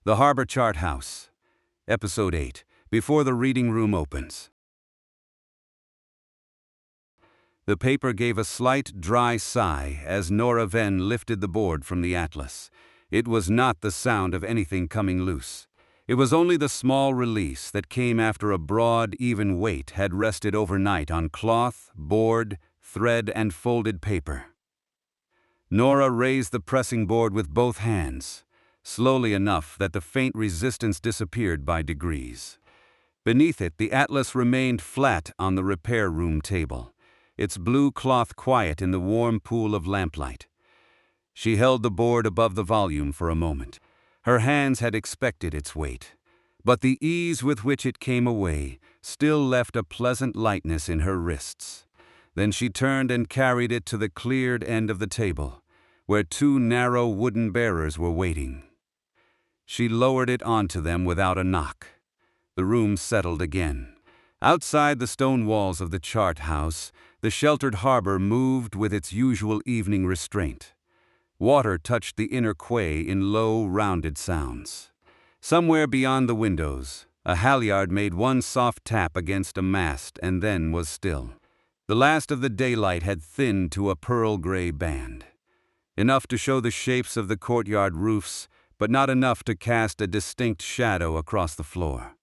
The Harbor Chart House. Episode 8. Before the reading room opens. The paper gave a slight, dry sigh as Nora Venn lifted the board from the atlas. It was not the sound of anything coming loose. It was only the small release that came after a broad, even weight had rested overnight on cloth, board, thread, and folded paper. Nora raised the pressing board with both hands, slowly enough that the faint resistance disappeared by degrees. Beneath it, the atlas remained flat on the repair room table, its blue cloth quiet in the warm pool of lamplight. She held the board above the volume for a moment. Her hands had expected its weight, but the ease with which it came away still left a pleasant lightness in her wrists. Then she turned and carried it to the cleared end of the table, where two narrow wooden bearers were waiting. She lowered it onto them without a knock. The room settled again. Outside the stone walls of the chart house, the sheltered harbor moved with its usual evening restraint. Water touched the inner quay in low, rounded sounds. Somewhere beyond the windows, a halyard made one soft tap against a mast and then was still. The last of the daylight had thinned to a pearl-gray band, enough to show the shapes of the courtyard roofs, but not enough to cast a distinct shadow across the floor.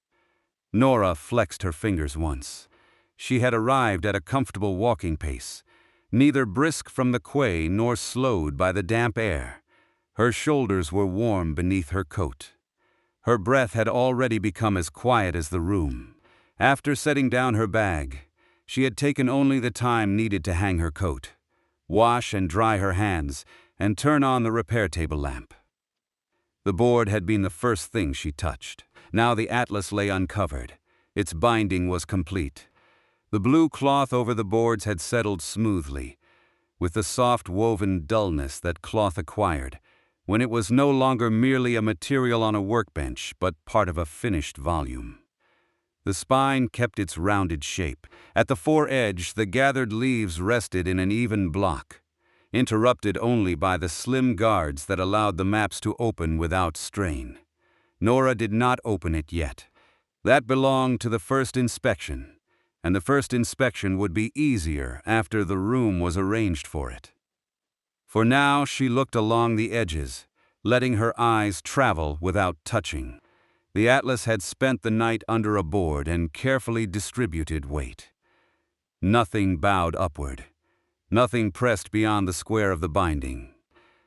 Nora flexed her fingers once. She had arrived at a comfortable walking pace, neither brisk from the quay nor slowed by the damp air. Her shoulders were warm beneath her coat. Her breath had already become as quiet as the room. After setting down her bag, she had taken only the time needed to hang her coat, wash and dry her hands, and turn on the repair table lamp. The board had been the first thing she touched. Now the atlas lay uncovered. Its binding was complete. The blue cloth over the boards had settled smoothly, with the soft woven dullness that cloth acquired, when it was no longer merely a material on a workbench, but part of a finished volume. The spine kept its rounded shape. At the foredge, the gathered leaves rested in an even block, interrupted only by the slim guards that allowed the maps to open without strain. Nora did not open it yet. That belonged to the first inspection, and the first inspection would be easier after the room was arranged for it. For now she looked along the edges, letting her eyes travel without touching. The atlas had spent the night under a board and carefully distributed weight. Nothing bowed upward. Nothing pressed beyond the square of the binding.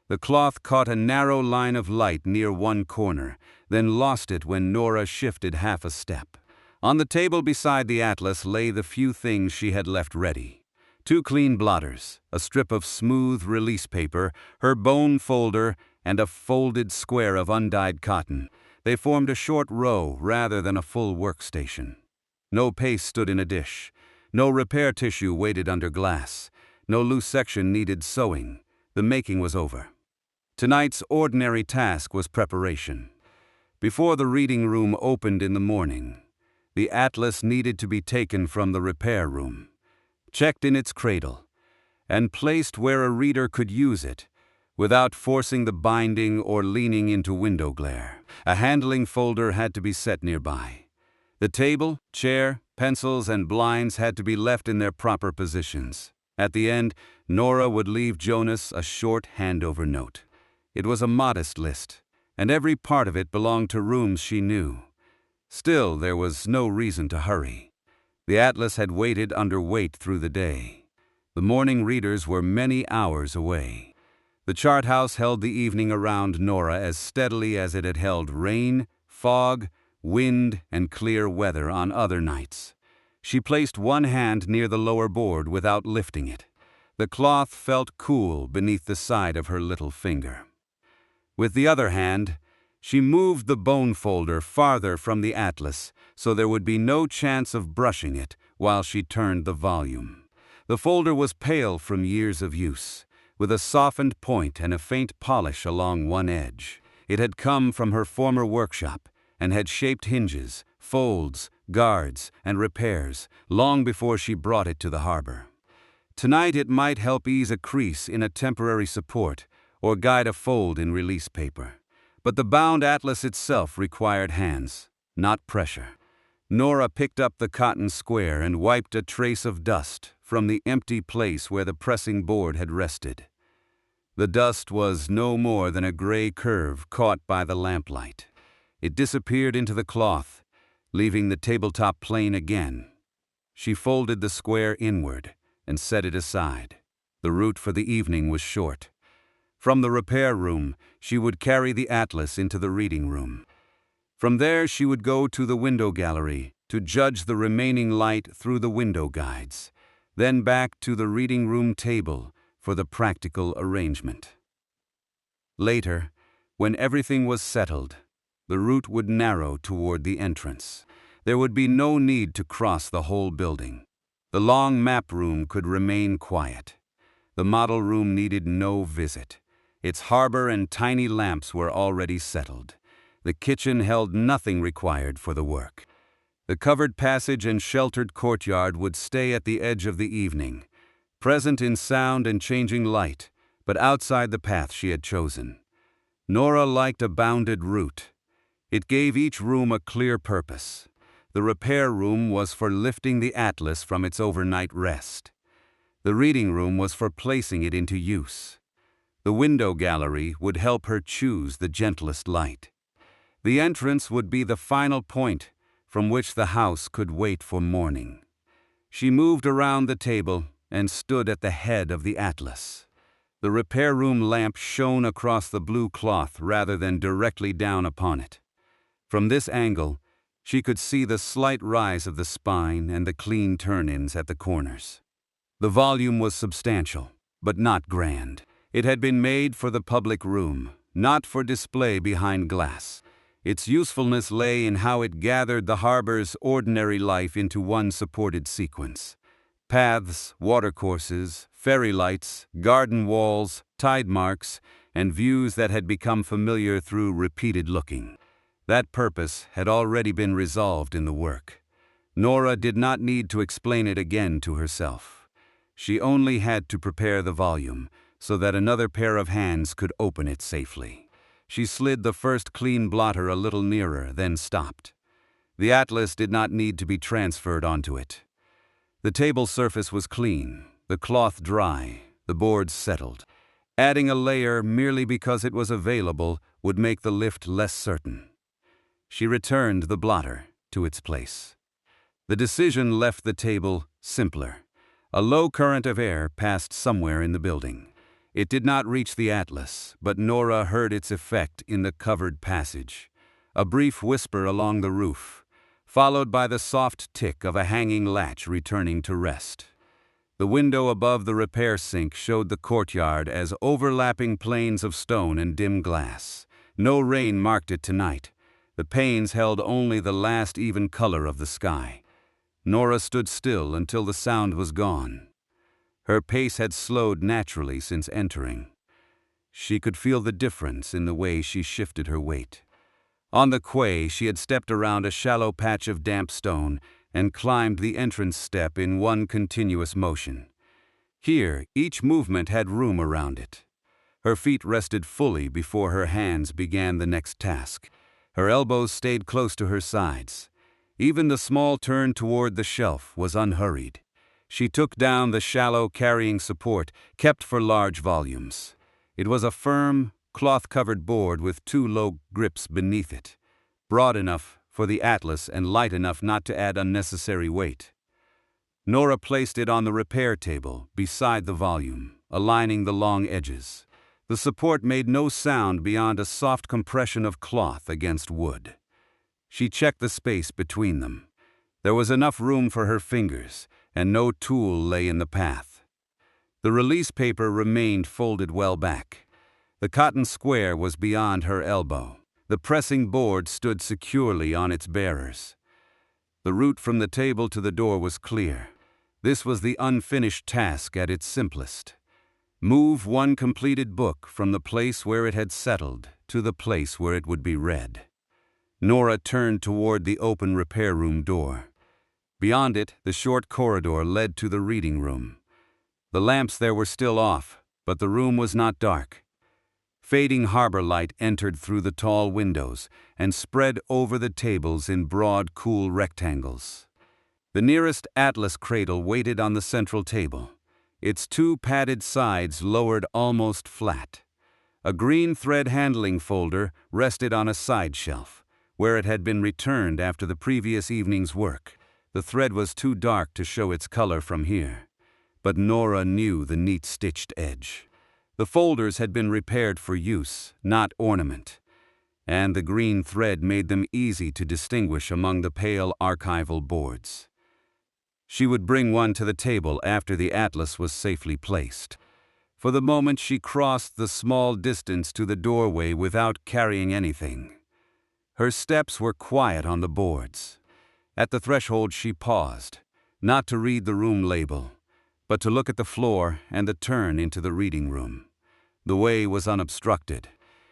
The cloth caught a narrow line of light near one corner, then lost it when Nora shifted half a step. On the table beside the atlas lay the few things she had left ready. 2 clean blotters, a strip of smooth release paper, her bone folder, and a folded square of undyed cotton. They formed a short row rather than a full workstation. No paste stood in a dish. No repair tissue waited under glass. No loose section needed sewing. The making was over. Tonight's ordinary task was preparation. Before the reading room opened in the morning, the atlas needed to be taken from the repair room, checked in its cradle, and placed where a reader could use it without forcing the binding or leaning into window glare. A handling folder had to be set nearby. The table, chair, pencils, and blinds had to be left in their proper positions. At the end, Nora would leave Jonas a short handover note. It was a modest list, and every part of it belonged to rooms she knew. Still, there was no reason to hurry. The atlas had waited under weight through the day. The morning readers were many hours away. The chart house held the evening around Nora as steadily as it had held rain, fog, wind, and clear weather on other nights. She placed one hand near the lower board without lifting it. The cloth felt cool beneath the side of her little finger. With the other hand, she moved the bone folder farther from the atlas so there would be no chance of brushing it while she turned the volume. The folder was pale from years of use, with a softened point and a faint polish along one edge. It had come from her former workshop and had shaped hinges, folds, guards, and repairs long before she brought it to the harbor. Tonight it might help ease a crease in a temporary support or guide a fold in release paper. but the bound atlas itself required hands, not pressure. Nora picked up the cotton square and wiped a trace of dust from the empty place where the pressing board had rested. The dust was no more than a gray curve caught by the lamplight. It disappeared into the cloth, leaving the tabletop plain again. She folded the square inward and set it aside. The route for the evening was short. From the repair room, she would carry the atlas into the reading room. From there, she would go to the window gallery to judge the remaining light through the window guides, then back to the reading room table for the practical arrangement. Later, when everything was settled, the route would narrow toward the entrance. There would be no need to cross the whole building. The long map room could remain quiet. The model room needed no visit. Its harbor and tiny lamps were already settled. The kitchen held nothing required for the work. The covered passage and sheltered courtyard would stay at the edge of the evening, present in sound and changing light, but outside the path she had chosen. Nora liked a bounded route. It gave each room a clear purpose. The repair room was for lifting the atlas from its overnight rest. The reading room was for placing it into use. The window gallery would help her choose the gentlest light. The entrance would be the final point from which the house could wait for morning. She moved around the table and stood at the head of the atlas. The repair room lamp shone across the blue cloth rather than directly down upon it. From this angle, she could see the slight rise of the spine and the clean turn-ins at the corners. The volume was substantial, but not grand. It had been made for the public room, not for display behind glass. Its usefulness lay in how it gathered the harbor's ordinary life into one supported sequence. Paths, watercourses, ferry lights, garden walls, tide marks, and views that had become familiar through repeated looking. That purpose had already been resolved in the work. Nora did not need to explain it again to herself. She only had to prepare the volume, so that another pair of hands could open it safely. She slid the first clean blotter a little nearer, then stopped. The atlas did not need to be transferred onto it. The table surface was clean, the cloth dry, the boards settled. Adding a layer merely because it was available would make the lift less certain. She returned the blotter to its place. The decision left the table simpler. A low current of air passed somewhere in the building. It did not reach the atlas, but Nora heard its effect in the covered passage. A brief whisper along the roof, followed by the soft tick of a hanging latch returning to rest. The window above the repair sink showed the courtyard as overlapping planes of stone and dim glass. No rain marked it tonight. The panes held only the last even color of the sky. Nora stood still until the sound was gone. Her pace had slowed naturally since entering. She could feel the difference in the way she shifted her weight. On the quay, she had stepped around a shallow patch of damp stone and climbed the entrance step in one continuous motion. Here, each movement had room around it. Her feet rested fully before her hands began the next task. Her elbows stayed close to her sides. Even the small turn toward the shelf was unhurried. She took down the shallow carrying support kept for large volumes. It was a firm, cloth-covered board with two low grips beneath it, broad enough for the atlas and light enough not to add unnecessary weight. Nora placed it on the repair table beside the volume, aligning the long edges. The support made no sound beyond a soft compression of cloth against wood. She checked the space between them. There was enough room for her fingers, and no tool lay in the path. The release paper remained folded well back. The cotton square was beyond her elbow. The pressing board stood securely on its bearers. The route from the table to the door was clear. This was the unfinished task at its simplest. Move one completed book from the place where it had settled to the place where it would be read. Nora turned toward the open repair room door. Beyond it, the short corridor led to the reading room. The lamps there were still off, but the room was not dark. Fading harbor light entered through the tall windows and spread over the tables in broad, cool rectangles. The nearest atlas cradle waited on the central table, its two padded sides lowered almost flat. A green thread handling folder rested on a side shelf, where it had been returned after the previous evening's work. The thread was too dark to show its color from here, but Nora knew the neat stitched edge. The folders had been repaired for use, not ornament, and the green thread made them easy to distinguish among the pale archival boards. She would bring one to the table after the atlas was safely placed. For the moment she crossed the small distance to the doorway without carrying anything. Her steps were quiet on the boards. At the threshold she paused, not to read the room label, but to look at the floor and the turn into the reading room. The way was unobstructed.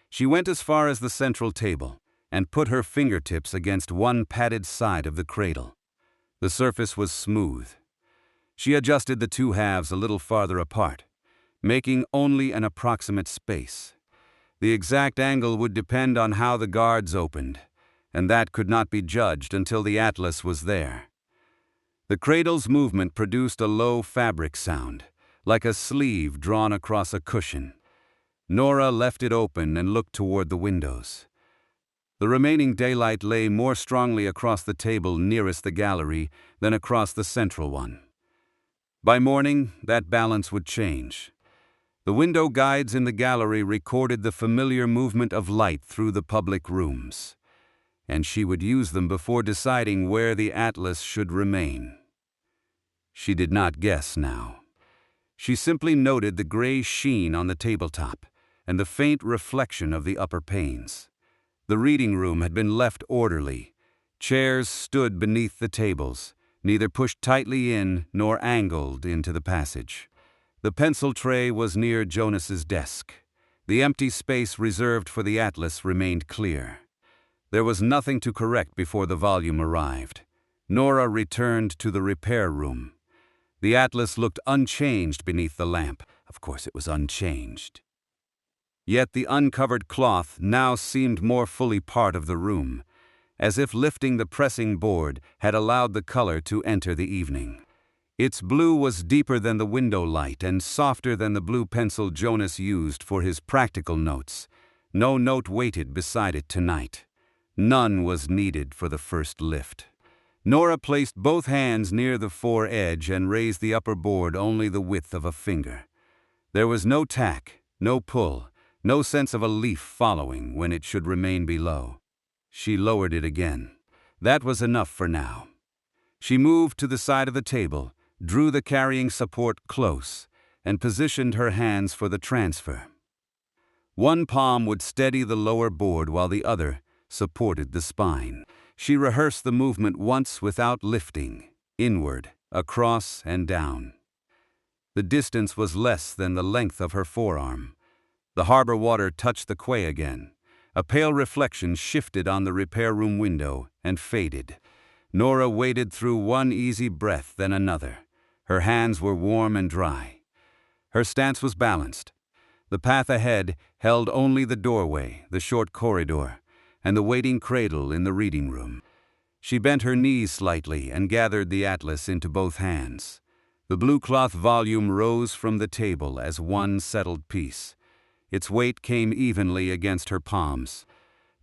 She went as far as the central table and put her fingertips against one padded side of the cradle. The surface was smooth. She adjusted the two halves a little farther apart, making only an approximate space. The exact angle would depend on how the guards opened, and that could not be judged until the atlas was there. The cradle's movement produced a low fabric sound, like a sleeve drawn across a cushion. Nora left it open and looked toward the windows. The remaining daylight lay more strongly across the table nearest the gallery than across the central one. By morning, that balance would change. The window guides in the gallery recorded the familiar movement of light through the public rooms, and she would use them before deciding where the atlas should remain. She did not guess now. She simply noted the gray sheen on the tabletop and the faint reflection of the upper panes. The reading room had been left orderly. Chairs stood beneath the tables, neither pushed tightly in nor angled into the passage. The pencil tray was near Jonas's desk. The empty space reserved for the atlas remained clear. There was nothing to correct before the volume arrived. Nora returned to the repair room. The atlas looked unchanged beneath the lamp. Of course it was unchanged. Yet the uncovered cloth now seemed more fully part of the room, as if lifting the pressing board had allowed the color to enter the evening. Its blue was deeper than the window light and softer than the blue pencil Jonas used for his practical notes. No note waited beside it tonight. None was needed for the first lift. Nora placed both hands near the fore edge and raised the upper board only the width of a finger. There was no tack, no pull, no sense of a leaf following when it should remain below. She lowered it again. That was enough for now. She moved to the side of the table, drew the carrying support close, and positioned her hands for the transfer. One palm would steady the lower board while the other supported the spine. She rehearsed the movement once without lifting, inward, across, and down. The distance was less than the length of her forearm. The harbor water touched the quay again. A pale reflection shifted on the repair room window and faded. Nora waded through one easy breath, then another. Her hands were warm and dry. Her stance was balanced. The path ahead held only the doorway, the short corridor, and the waiting cradle in the reading room. She bent her knees slightly and gathered the atlas into both hands. The blue cloth volume rose from the table as one settled piece. Its weight came evenly against her palms.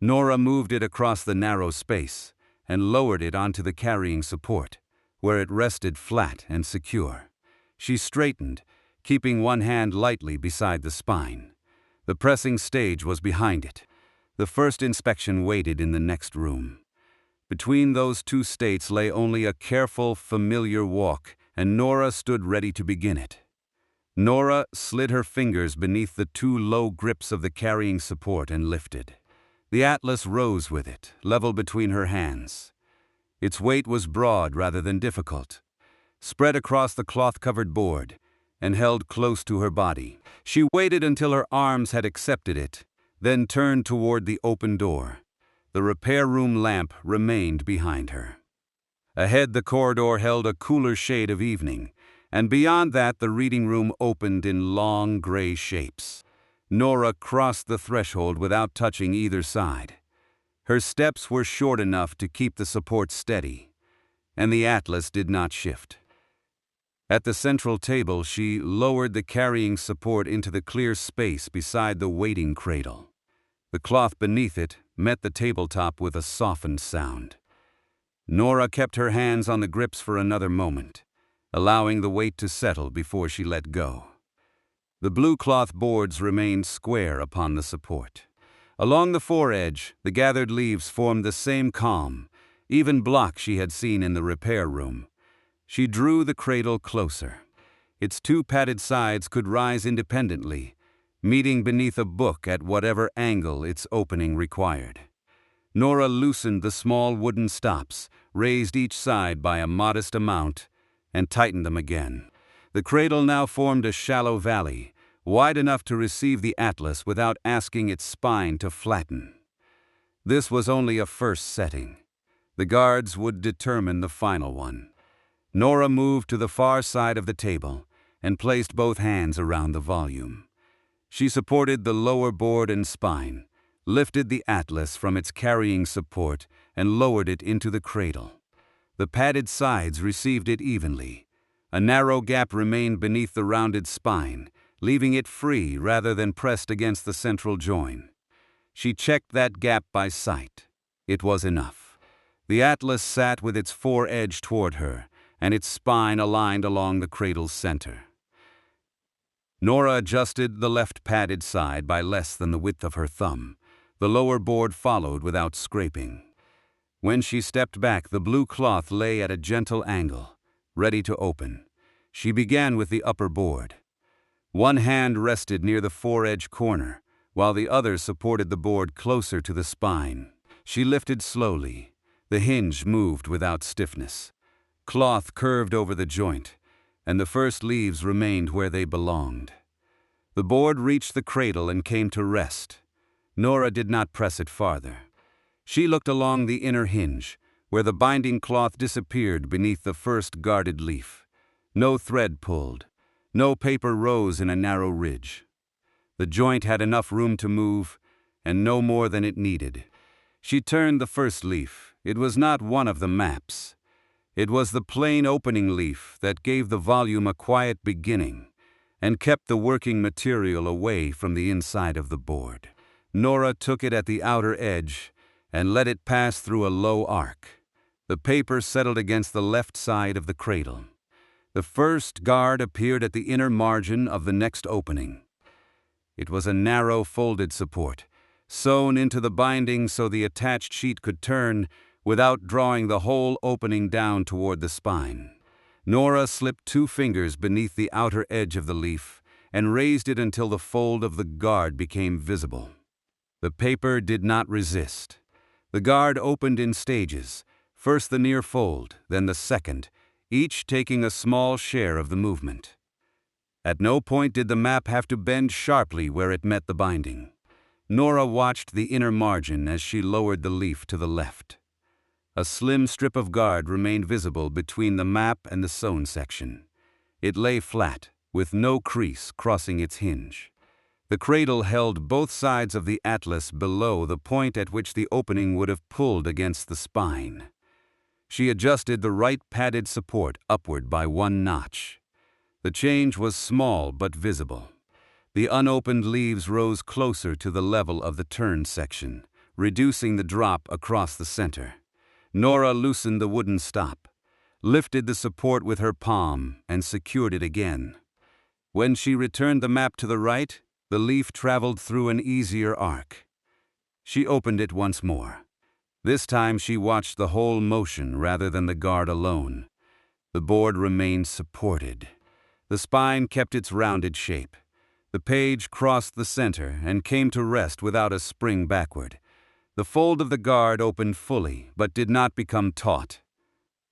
Nora moved it across the narrow space and lowered it onto the carrying support, where it rested flat and secure. She straightened, keeping one hand lightly beside the spine. The pressing stage was behind it. The first inspection waited in the next room. Between those two states lay only a careful, familiar walk, and Nora stood ready to begin it. Nora slid her fingers beneath the two low grips of the carrying support and lifted. The atlas rose with it, level between her hands. Its weight was broad rather than difficult, spread across the cloth-covered board, and held close to her body. She waited until her arms had accepted it, then turned toward the open door. The repair room lamp remained behind her. Ahead, the corridor held a cooler shade of evening, and beyond that the reading room opened in long gray shapes. Nora crossed the threshold without touching either side. Her steps were short enough to keep the support steady, and the atlas did not shift. At the central table, she lowered the carrying support into the clear space beside the waiting cradle. The cloth beneath it met the tabletop with a softened sound. Nora kept her hands on the grips for another moment, allowing the weight to settle before she let go. The blue cloth boards remained square upon the support. Along the foredge, the gathered leaves formed the same calm, even block she had seen in the repair room. She drew the cradle closer. Its two padded sides could rise independently, meeting beneath a book at whatever angle its opening required. Nora loosened the small wooden stops, raised each side by a modest amount, and tightened them again. The cradle now formed a shallow valley, wide enough to receive the atlas without asking its spine to flatten. This was only a first setting. The guards would determine the final one. Nora moved to the far side of the table and placed both hands around the volume. She supported the lower board and spine, lifted the atlas from its carrying support, and lowered it into the cradle. The padded sides received it evenly. A narrow gap remained beneath the rounded spine, leaving it free rather than pressed against the central join. She checked that gap by sight. It was enough. The atlas sat with its foredge toward her, and its spine aligned along the cradle's center. Nora adjusted the left padded side by less than the width of her thumb. The lower board followed without scraping. When she stepped back, the blue cloth lay at a gentle angle, ready to open. She began with the upper board. One hand rested near the foredge corner, while the other supported the board closer to the spine. She lifted slowly. The hinge moved without stiffness. Cloth curved over the joint, and the first leaves remained where they belonged. The board reached the cradle and came to rest. Nora did not press it farther. She looked along the inner hinge, where the binding cloth disappeared beneath the first guarded leaf. No thread pulled. No paper rose in a narrow ridge. The joint had enough room to move, and no more than it needed. She turned the first leaf. It was not one of the maps. It was the plain opening leaf that gave the volume a quiet beginning and kept the working material away from the inside of the board. Nora took it at the outer edge and let it pass through a low arc. The paper settled against the left side of the cradle. The first guard appeared at the inner margin of the next opening. It was a narrow folded support, sewn into the binding so the attached sheet could turn without drawing the whole opening down toward the spine. Nora slipped 2 fingers beneath the outer edge of the leaf and raised it until the fold of the guard became visible. The paper did not resist. The guard opened in stages, first the near fold, then the second, each taking a small share of the movement. At no point did the map have to bend sharply where it met the binding. Nora watched the inner margin as she lowered the leaf to the left. A slim strip of guard remained visible between the map and the sewn section. It lay flat, with no crease crossing its hinge. The cradle held both sides of the atlas below the point at which the opening would have pulled against the spine. She adjusted the right padded support upward by 1 notch. The change was small but visible. The unopened leaves rose closer to the level of the turn section, reducing the drop across the center. Nora loosened the wooden stop, lifted the support with her palm, and secured it again. When she returned the map to the right, the leaf traveled through an easier arc. She opened it once more. This time she watched the whole motion rather than the guard alone. The board remained supported. The spine kept its rounded shape. The page crossed the center and came to rest without a spring backward. The fold of the guard opened fully, but did not become taut.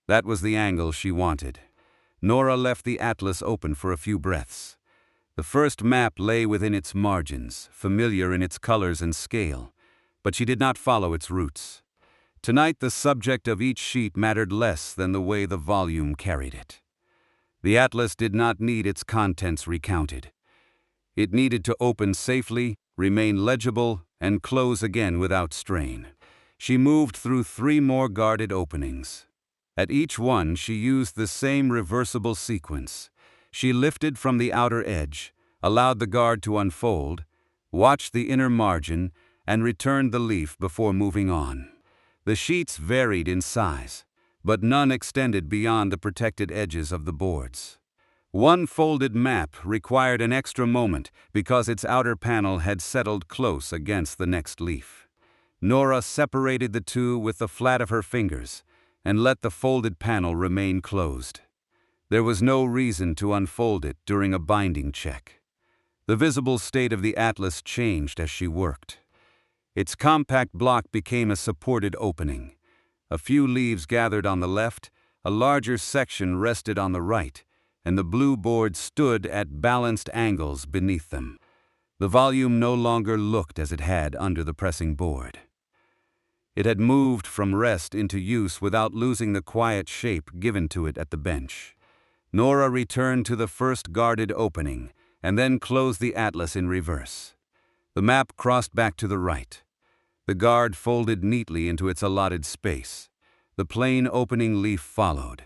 That was the angle she wanted. Nora left the atlas open for a few breaths. The first map lay within its margins, familiar in its colors and scale, but she did not follow its roots. Tonight the subject of each sheet mattered less than the way the volume carried it. The atlas did not need its contents recounted. It needed to open safely, remain legible, and close again without strain. She moved through 3 more guarded openings. At each one, she used the same reversible sequence. She lifted from the outer edge, allowed the guard to unfold, watched the inner margin, and returned the leaf before moving on. The sheets varied in size, but none extended beyond the protected edges of the boards. One folded map required an extra moment because its outer panel had settled close against the next leaf. Nora separated the two with the flat of her fingers and let the folded panel remain closed. There was no reason to unfold it during a binding check. The visible state of the atlas changed as she worked. Its compact block became a supported opening. A few leaves gathered on the left, a larger section rested on the right, and the blue board stood at balanced angles beneath them. The volume no longer looked as it had under the pressing board. It had moved from rest into use without losing the quiet shape given to it at the bench. Nora returned to the first guarded opening and then closed the atlas in reverse. The map crossed back to the right. The guard folded neatly into its allotted space. The plain opening leaf followed.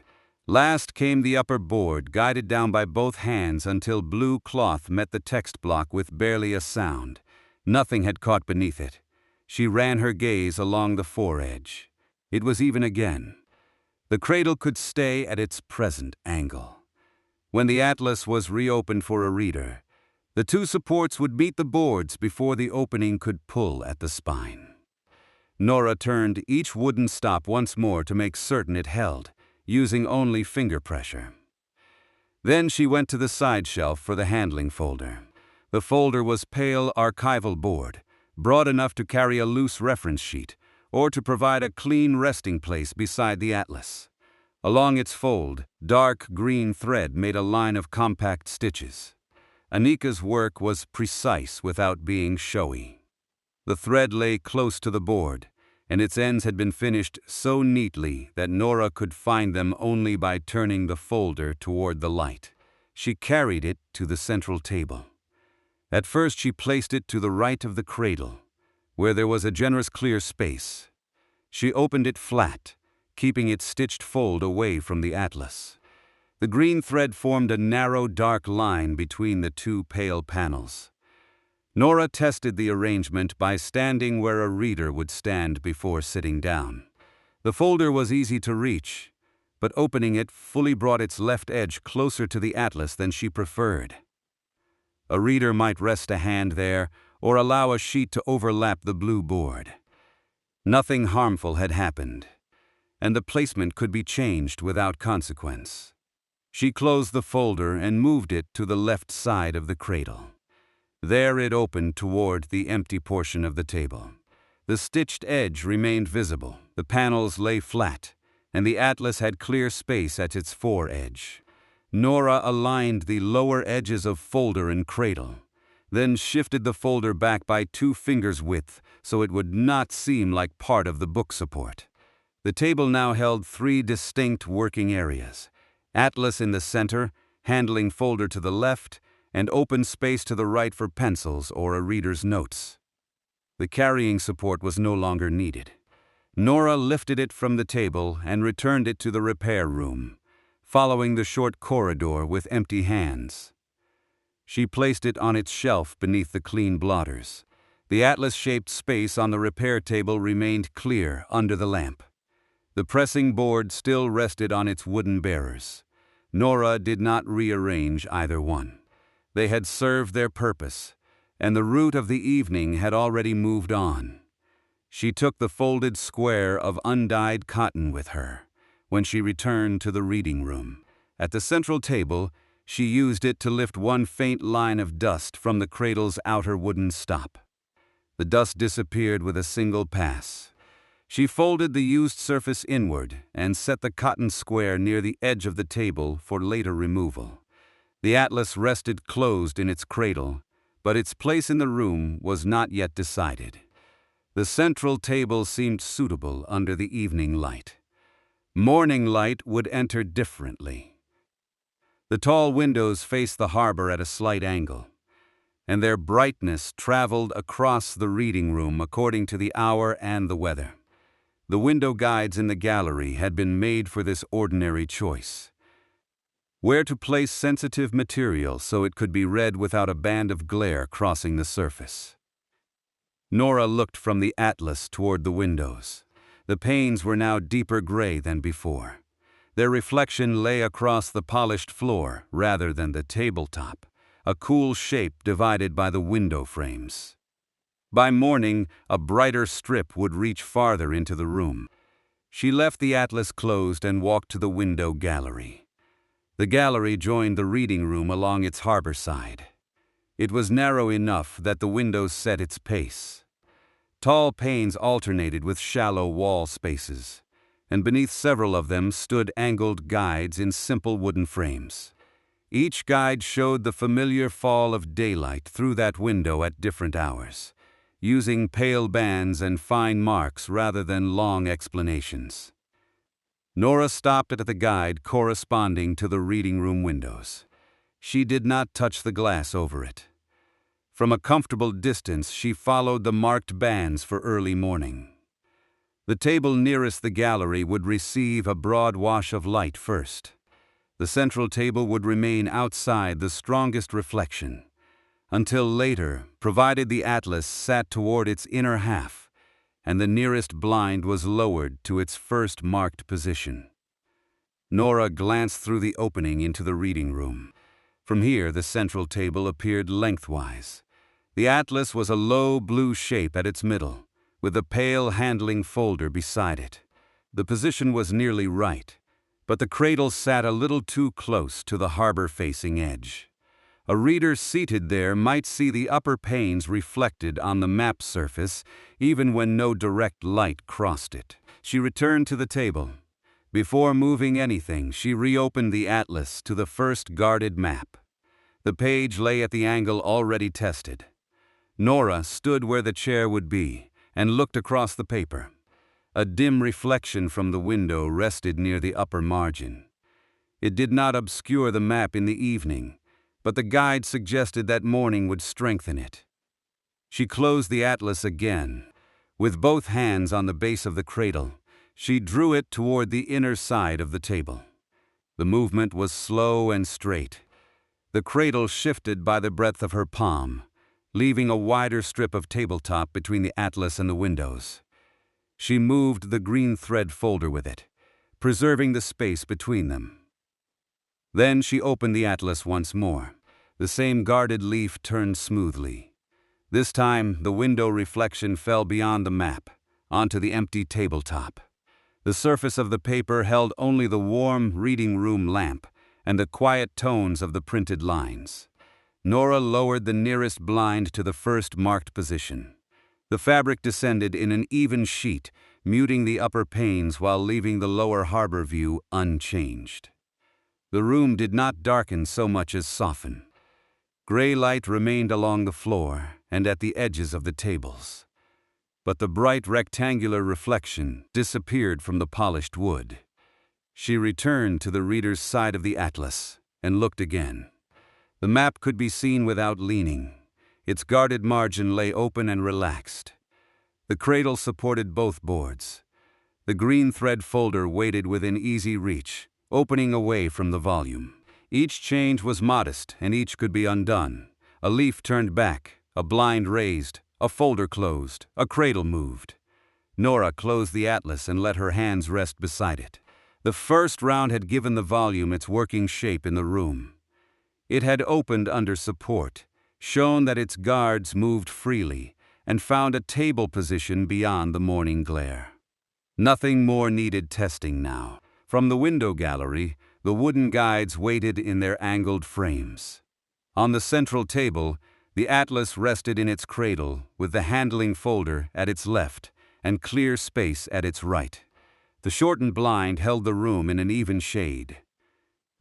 Last came the upper board, guided down by both hands until blue cloth met the text block with barely a sound. Nothing had caught beneath it. She ran her gaze along the foredge. It was even again. The cradle could stay at its present angle. When the atlas was reopened for a reader, the 2 supports would meet the boards before the opening could pull at the spine. Nora turned each wooden stop once more to make certain it held, using only finger pressure. Then she went to the side shelf for the handling folder. The folder was pale archival board, broad enough to carry a loose reference sheet, or to provide a clean resting place beside the atlas. Along its fold, dark green thread made a line of compact stitches. Anika's work was precise without being showy. The thread lay close to the board, and its ends had been finished so neatly that Nora could find them only by turning the folder toward the light. She carried it to the central table. At first she placed it to the right of the cradle, where there was a generous clear space. She opened it flat, keeping its stitched fold away from the atlas. The green thread formed a narrow, dark line between the 2 pale panels. Nora tested the arrangement by standing where a reader would stand before sitting down. The folder was easy to reach, but opening it fully brought its left edge closer to the atlas than she preferred. A reader might rest a hand there or allow a sheet to overlap the blue board. Nothing harmful had happened, and the placement could be changed without consequence. She closed the folder and moved it to the left side of the cradle. There it opened toward the empty portion of the table. The stitched edge remained visible, the panels lay flat, and the atlas had clear space at its foredge. Nora aligned the lower edges of folder and cradle, then shifted the folder back by 2 fingers' width so it would not seem like part of the book support. The table now held 3 distinct working areas: atlas in the center, handling folder to the left, and open space to the right for pencils or a reader's notes. The carrying support was no longer needed. Nora lifted it from the table and returned it to the repair room, following the short corridor with empty hands. She placed it on its shelf beneath the clean blotters. The atlas-shaped space on the repair table remained clear under the lamp. The pressing board still rested on its wooden bearers. Nora did not rearrange either one. They had served their purpose, and the root of the evening had already moved on. She took the folded square of undyed cotton with her when she returned to the reading room. At the central table, she used it to lift one faint line of dust from the cradle's outer wooden stop. The dust disappeared with a single pass. She folded the used surface inward and set the cotton square near the edge of the table for later removal. The atlas rested closed in its cradle, but its place in the room was not yet decided. The central table seemed suitable under the evening light. Morning light would enter differently. The tall windows faced the harbor at a slight angle. and their brightness traveled across the reading room according to the hour and the weather. The window guides in the gallery had been made for this ordinary choice: where to place sensitive material so it could be read without a band of glare crossing the surface. Nora looked from the atlas toward the windows. The panes were now deeper gray than before. Their reflection lay across the polished floor rather than the tabletop, a cool shape divided by the window frames. By morning, a brighter strip would reach farther into the room. She left the atlas closed and walked to the window gallery. The gallery joined the reading room along its harbor side. It was narrow enough that the windows set its pace. Tall panes alternated with shallow wall spaces, and beneath several of them stood angled guides in simple wooden frames. Each guide showed the familiar fall of daylight through that window at different hours, using pale bands and fine marks rather than long explanations. Nora stopped at the guide corresponding to the reading room windows. She did not touch the glass over it. From a comfortable distance, she followed the marked bands for early morning. The table nearest the gallery would receive a broad wash of light first. The central table would remain outside the strongest reflection, until later, provided the atlas sat toward its inner half, and the nearest blind was lowered to its first marked position. Nora glanced through the opening into the reading room. From here, the central table appeared lengthwise. The atlas was a low blue shape at its middle, with a pale handling folder beside it. The position was nearly right, but the cradle sat a little too close to the harbor-facing edge. A reader seated there might see the upper panes reflected on the map surface even when no direct light crossed it. She returned to the table. Before moving anything, she reopened the atlas to the first guarded map. The page lay at the angle already tested. Nora stood where the chair would be and looked across the paper. A dim reflection from the window rested near the upper margin. It did not obscure the map in the evening, but the guide suggested that morning would strengthen it. She closed the atlas again. With both hands on the base of the cradle, she drew it toward the inner side of the table. The movement was slow and straight. The cradle shifted by the breadth of her palm, leaving a wider strip of tabletop between the atlas and the windows. She moved the green thread folder with it, preserving the space between them. Then she opened the atlas once more. The same guarded leaf turned smoothly. This time, the window reflection fell beyond the map, onto the empty tabletop. The surface of the paper held only the warm reading room lamp and the quiet tones of the printed lines. Nora lowered the nearest blind to the first marked position. The fabric descended in an even sheet, muting the upper panes while leaving the lower harbor view unchanged. The room did not darken so much as soften. Gray light remained along the floor and at the edges of the tables, but the bright rectangular reflection disappeared from the polished wood. She returned to the reader's side of the atlas and looked again. The map could be seen without leaning. Its guarded margin lay open and relaxed. The cradle supported both boards. The green thread folder waited within easy reach, opening away from the volume. Each change was modest, and each could be undone. A leaf turned back, a blind raised, a folder closed, a cradle moved. Nora closed the atlas and let her hands rest beside it. The first round had given the volume its working shape in the room. It had opened under support, shown that its guards moved freely, and found a table position beyond the morning glare. Nothing more needed testing now. From the window gallery, the wooden guides waited in their angled frames. On the central table, the atlas rested in its cradle, with the handling folder at its left and clear space at its right. The shortened blind held the room in an even shade.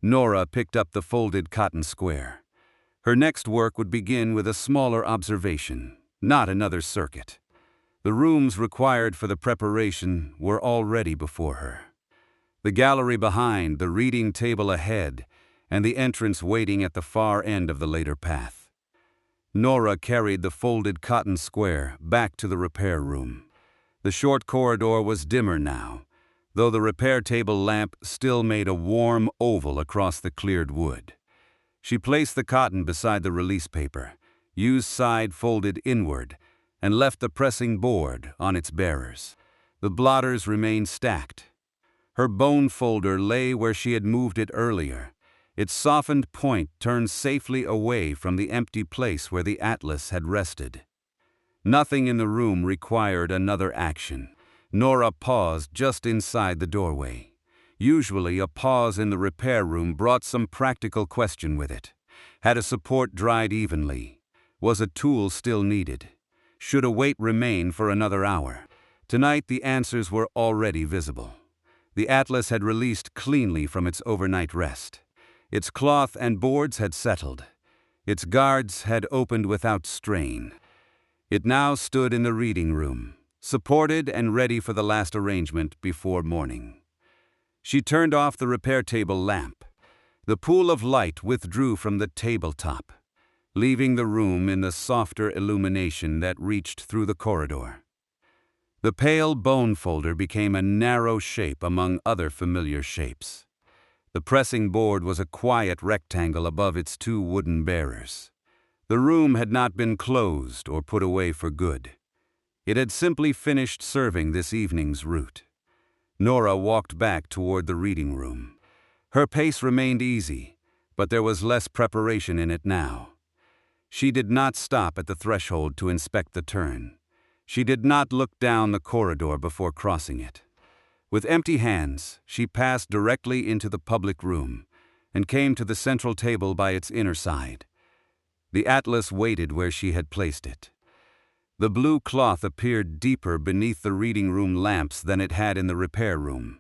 Nora picked up the folded cotton square. Her next work would begin with a smaller observation, not another circuit. The rooms required for the preparation were already before her. The gallery behind, the reading table ahead, and the entrance waiting at the far end of the later path. Nora carried the folded cotton square back to the repair room. The short corridor was dimmer now, though the repair table lamp still made a warm oval across the cleared wood. She placed the cotton beside the release paper, used side folded inward, and left the pressing board on its bearers. The blotters remained stacked. Her bone folder lay where she had moved it earlier, its softened point turned safely away from the empty place where the atlas had rested. Nothing in the room required another action. Nora paused just inside the doorway. Usually, a pause in the repair room brought some practical question with it. Had a support dried evenly? Was a tool still needed? Should a wait remain for another hour? Tonight, the answers were already visible. The atlas had released cleanly from its overnight rest. Its cloth and boards had settled. Its guards had opened without strain. It now stood in the reading room, supported and ready for the last arrangement before morning. She turned off the repair table lamp. The pool of light withdrew from the tabletop, leaving the room in the softer illumination that reached through the corridor. The pale bone folder became a narrow shape among other familiar shapes. The pressing board was a quiet rectangle above its two wooden bearers. The room had not been closed or put away for good. It had simply finished serving this evening's route. Nora walked back toward the reading room. Her pace remained easy, but there was less preparation in it now. She did not stop at the threshold to inspect the turn. She did not look down the corridor before crossing it. With empty hands, she passed directly into the public room and came to the central table by its inner side. The atlas waited where she had placed it. The blue cloth appeared deeper beneath the reading room lamps than it had in the repair room.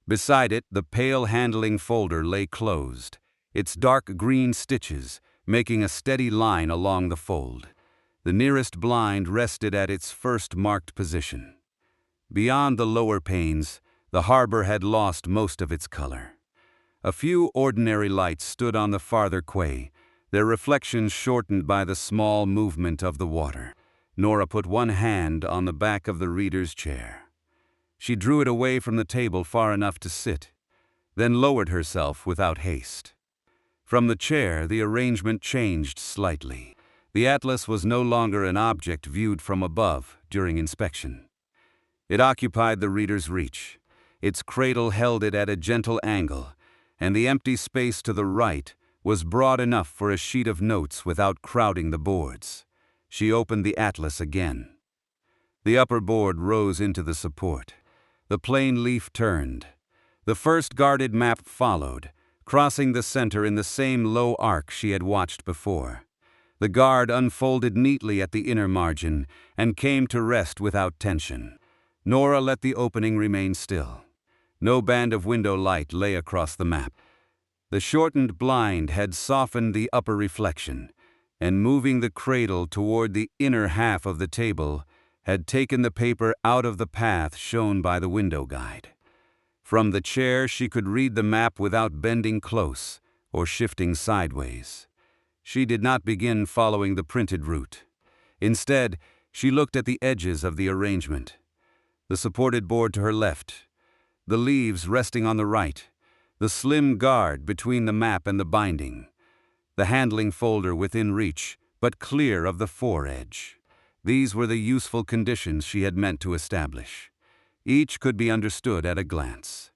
Beside it, the pale handling folder lay closed, its dark green stitches making a steady line along the fold. The nearest blind rested at its first marked position. Beyond the lower panes, the harbor had lost most of its color. A few ordinary lights stood on the farther quay, their reflections shortened by the small movement of the water. Nora put one hand on the back of the reader's chair. She drew it away from the table far enough to sit, then lowered herself without haste. From the chair, the arrangement changed slightly. The atlas was no longer an object viewed from above during inspection. It occupied the reader's reach. Its cradle held it at a gentle angle, and the empty space to the right was broad enough for a sheet of notes without crowding the boards. She opened the atlas again. The upper board rose into the support. The plain leaf turned. The first guarded map followed, crossing the center in the same low arc she had watched before. The guard unfolded neatly at the inner margin and came to rest without tension. Nora let the opening remain still. No band of window light lay across the map. The shortened blind had softened the upper reflection, and moving the cradle toward the inner half of the table, had taken the paper out of the path shown by the window guide. From the chair, she could read the map without bending close or shifting sideways. She did not begin following the printed route. Instead, she looked at the edges of the arrangement. The supported board to her left, the leaves resting on the right, the slim guard between the map and the binding, the handling folder within reach, but clear of the foredge. These were the useful conditions she had meant to establish. Each could be understood at a glance.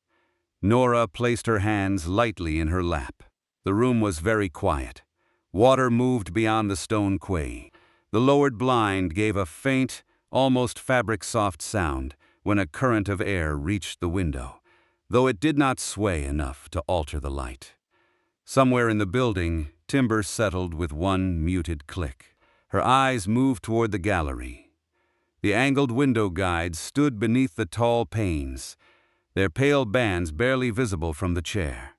Nora placed her hands lightly in her lap. The room was very quiet. Water moved beyond the stone quay. The lowered blind gave a faint, almost fabric-soft sound when a current of air reached the window, though it did not sway enough to alter the light. Somewhere in the building, timber settled with one muted click. Her eyes moved toward the gallery. The angled window guides stood beneath the tall panes, their pale bands barely visible from the chair.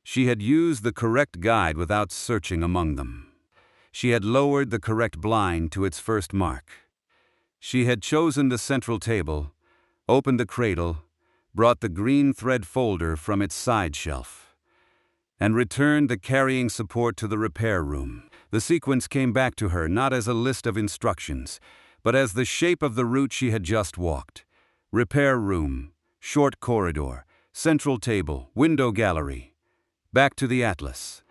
She had used the correct guide without searching among them. She had lowered the correct blind to its first mark. She had chosen the central table, opened the cradle, brought the green thread folder from its side shelf. and returned the carrying support to the repair room. The sequence came back to her not as a list of instructions, but as the shape of the route she had just walked. Repair room, short corridor, central table, window gallery. Back to the atlas.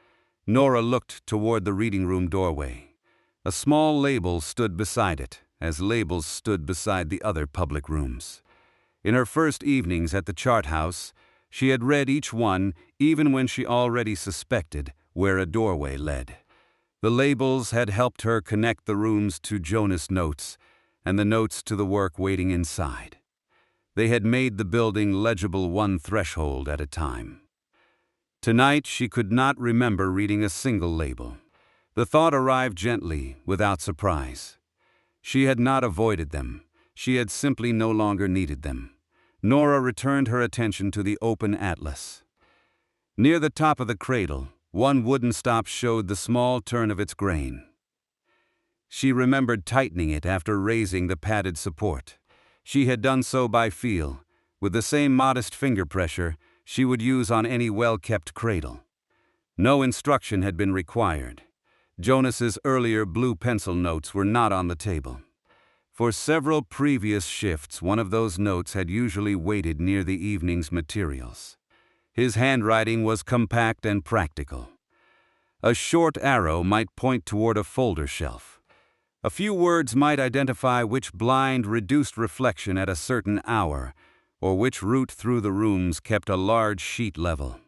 Nora looked toward the reading room doorway. A small label stood beside it, as labels stood beside the other public rooms. In her first evenings at the chart house, she had read each one, even when she already suspected where a doorway led. The labels had helped her connect the rooms to Jonas' notes, and the notes to the work waiting inside. They had made the building legible one threshold at a time. Tonight she could not remember reading a single label. The thought arrived gently, without surprise. She had not avoided them. She had simply no longer needed them. Nora returned her attention to the open atlas. Near the top of the cradle, one wooden stop showed the small turn of its grain. She remembered tightening it after raising the padded support. She had done so by feel, with the same modest finger pressure she would use on any well-kept cradle. No instruction had been required. Jonas's earlier blue pencil notes were not on the table. For several previous shifts, one of those notes had usually waited near the evening's materials. His handwriting was compact and practical. A short arrow might point toward a folder shelf. A few words might identify which blind reduced reflection at a certain hour, or which route through the rooms kept a large sheet level.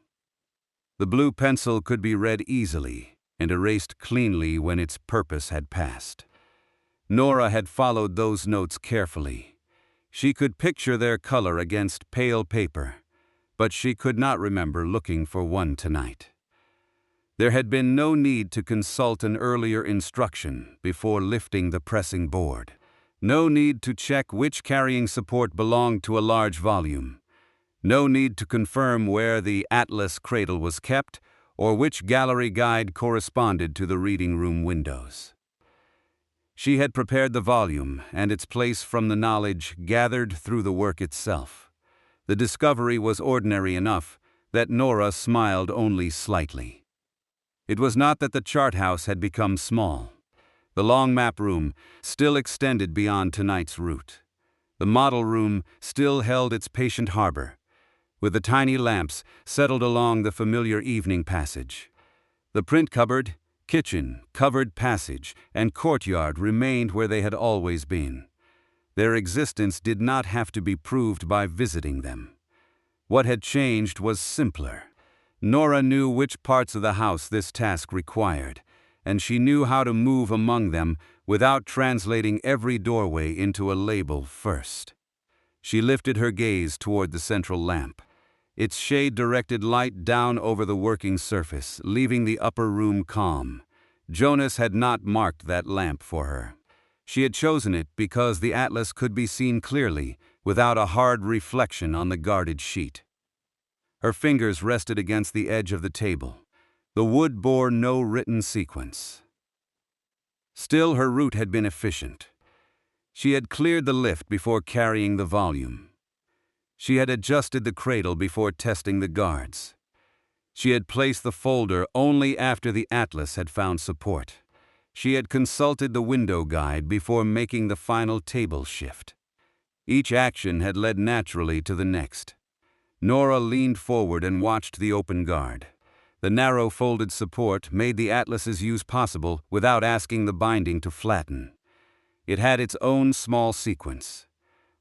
The blue pencil could be read easily and erased cleanly when its purpose had passed. Nora had followed those notes carefully. She could picture their color against pale paper, but she could not remember looking for one tonight. There had been no need to consult an earlier instruction before lifting the pressing board. No need to check which carrying support belonged to a large volume. No need to confirm where the atlas cradle was kept or which gallery guide corresponded to the reading room windows. She had prepared the volume and its place from the knowledge gathered through the work itself. The discovery was ordinary enough that Nora smiled only slightly. It was not that the chart house had become small. The long map room still extended beyond tonight's route. The model room still held its patient harbor, with the tiny lamps settled along the familiar evening passage. The print cupboard, kitchen, covered passage, and courtyard remained where they had always been. Their existence did not have to be proved by visiting them. What had changed was simpler. Nora knew which parts of the house this task required, and she knew how to move among them without translating every doorway into a label first. She lifted her gaze toward the central lamp. Its shade directed light down over the working surface, leaving the upper room calm. Jonas had not marked that lamp for her. She had chosen it because the atlas could be seen clearly, without a hard reflection on the guarded sheet. Her fingers rested against the edge of the table. The wood bore no written sequence. Still, her route had been efficient. She had cleared the lift before carrying the volume. She had adjusted the cradle before testing the guards. She had placed the folder only after the atlas had found support. She had consulted the window guide before making the final table shift. Each action had led naturally to the next. Nora leaned forward and watched the open guard. The narrow folded support made the atlas's use possible without asking the binding to flatten. It had its own small sequence.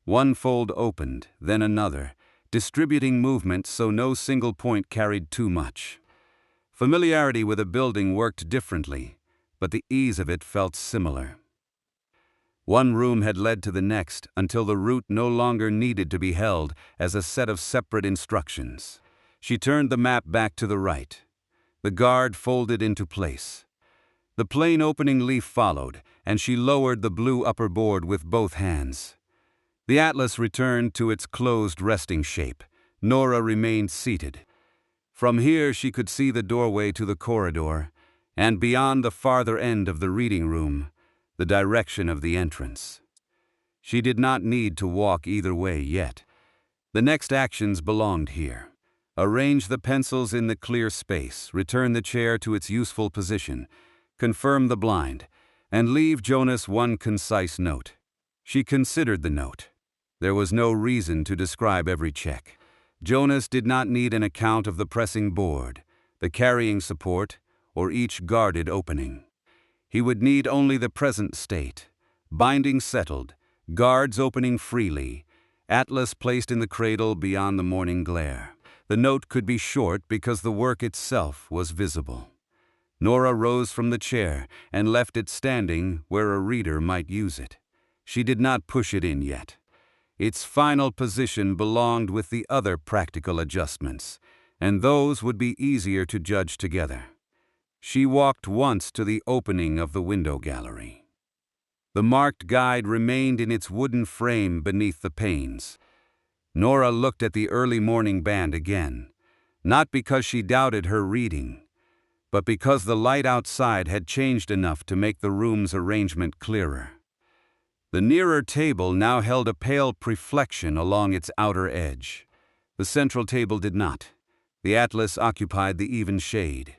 One fold opened, then another, distributing movement so no single point carried too much. Familiarity with a building worked differently, but the ease of it felt similar. One room had led to the next until the route no longer needed to be held as a set of separate instructions. She turned the map back to the right. The guard folded into place. The plain opening leaf followed, and she lowered the blue upper board with both hands. The atlas returned to its closed resting shape. Nora remained seated. From here she could see the doorway to the corridor, and beyond the farther end of the reading room, the direction of the entrance. She did not need to walk either way yet. The next actions belonged here. Arrange the pencils in the clear space, return the chair to its useful position, confirm the blind, and leave Jonas one concise note. She considered the note. There was no reason to describe every check. Jonas did not need an account of the pressing board, the carrying support, or each guarded opening. He would need only the present state: binding settled, guards opening freely, atlas placed in the cradle beyond the morning glare. The note could be short because the work itself was visible. Nora rose from the chair and left it standing where a reader might use it. She did not push it in yet. Its final position belonged with the other practical adjustments, and those would be easier to judge together. She walked once to the opening of the window gallery. The marked guide remained in its wooden frame beneath the panes. Nora looked at the early morning band again, not because she doubted her reading, but because the light outside had changed enough to make the room's arrangement clearer. The nearer table now held a pale reflection along its outer edge. The central table did not. The atlas occupied the even shade.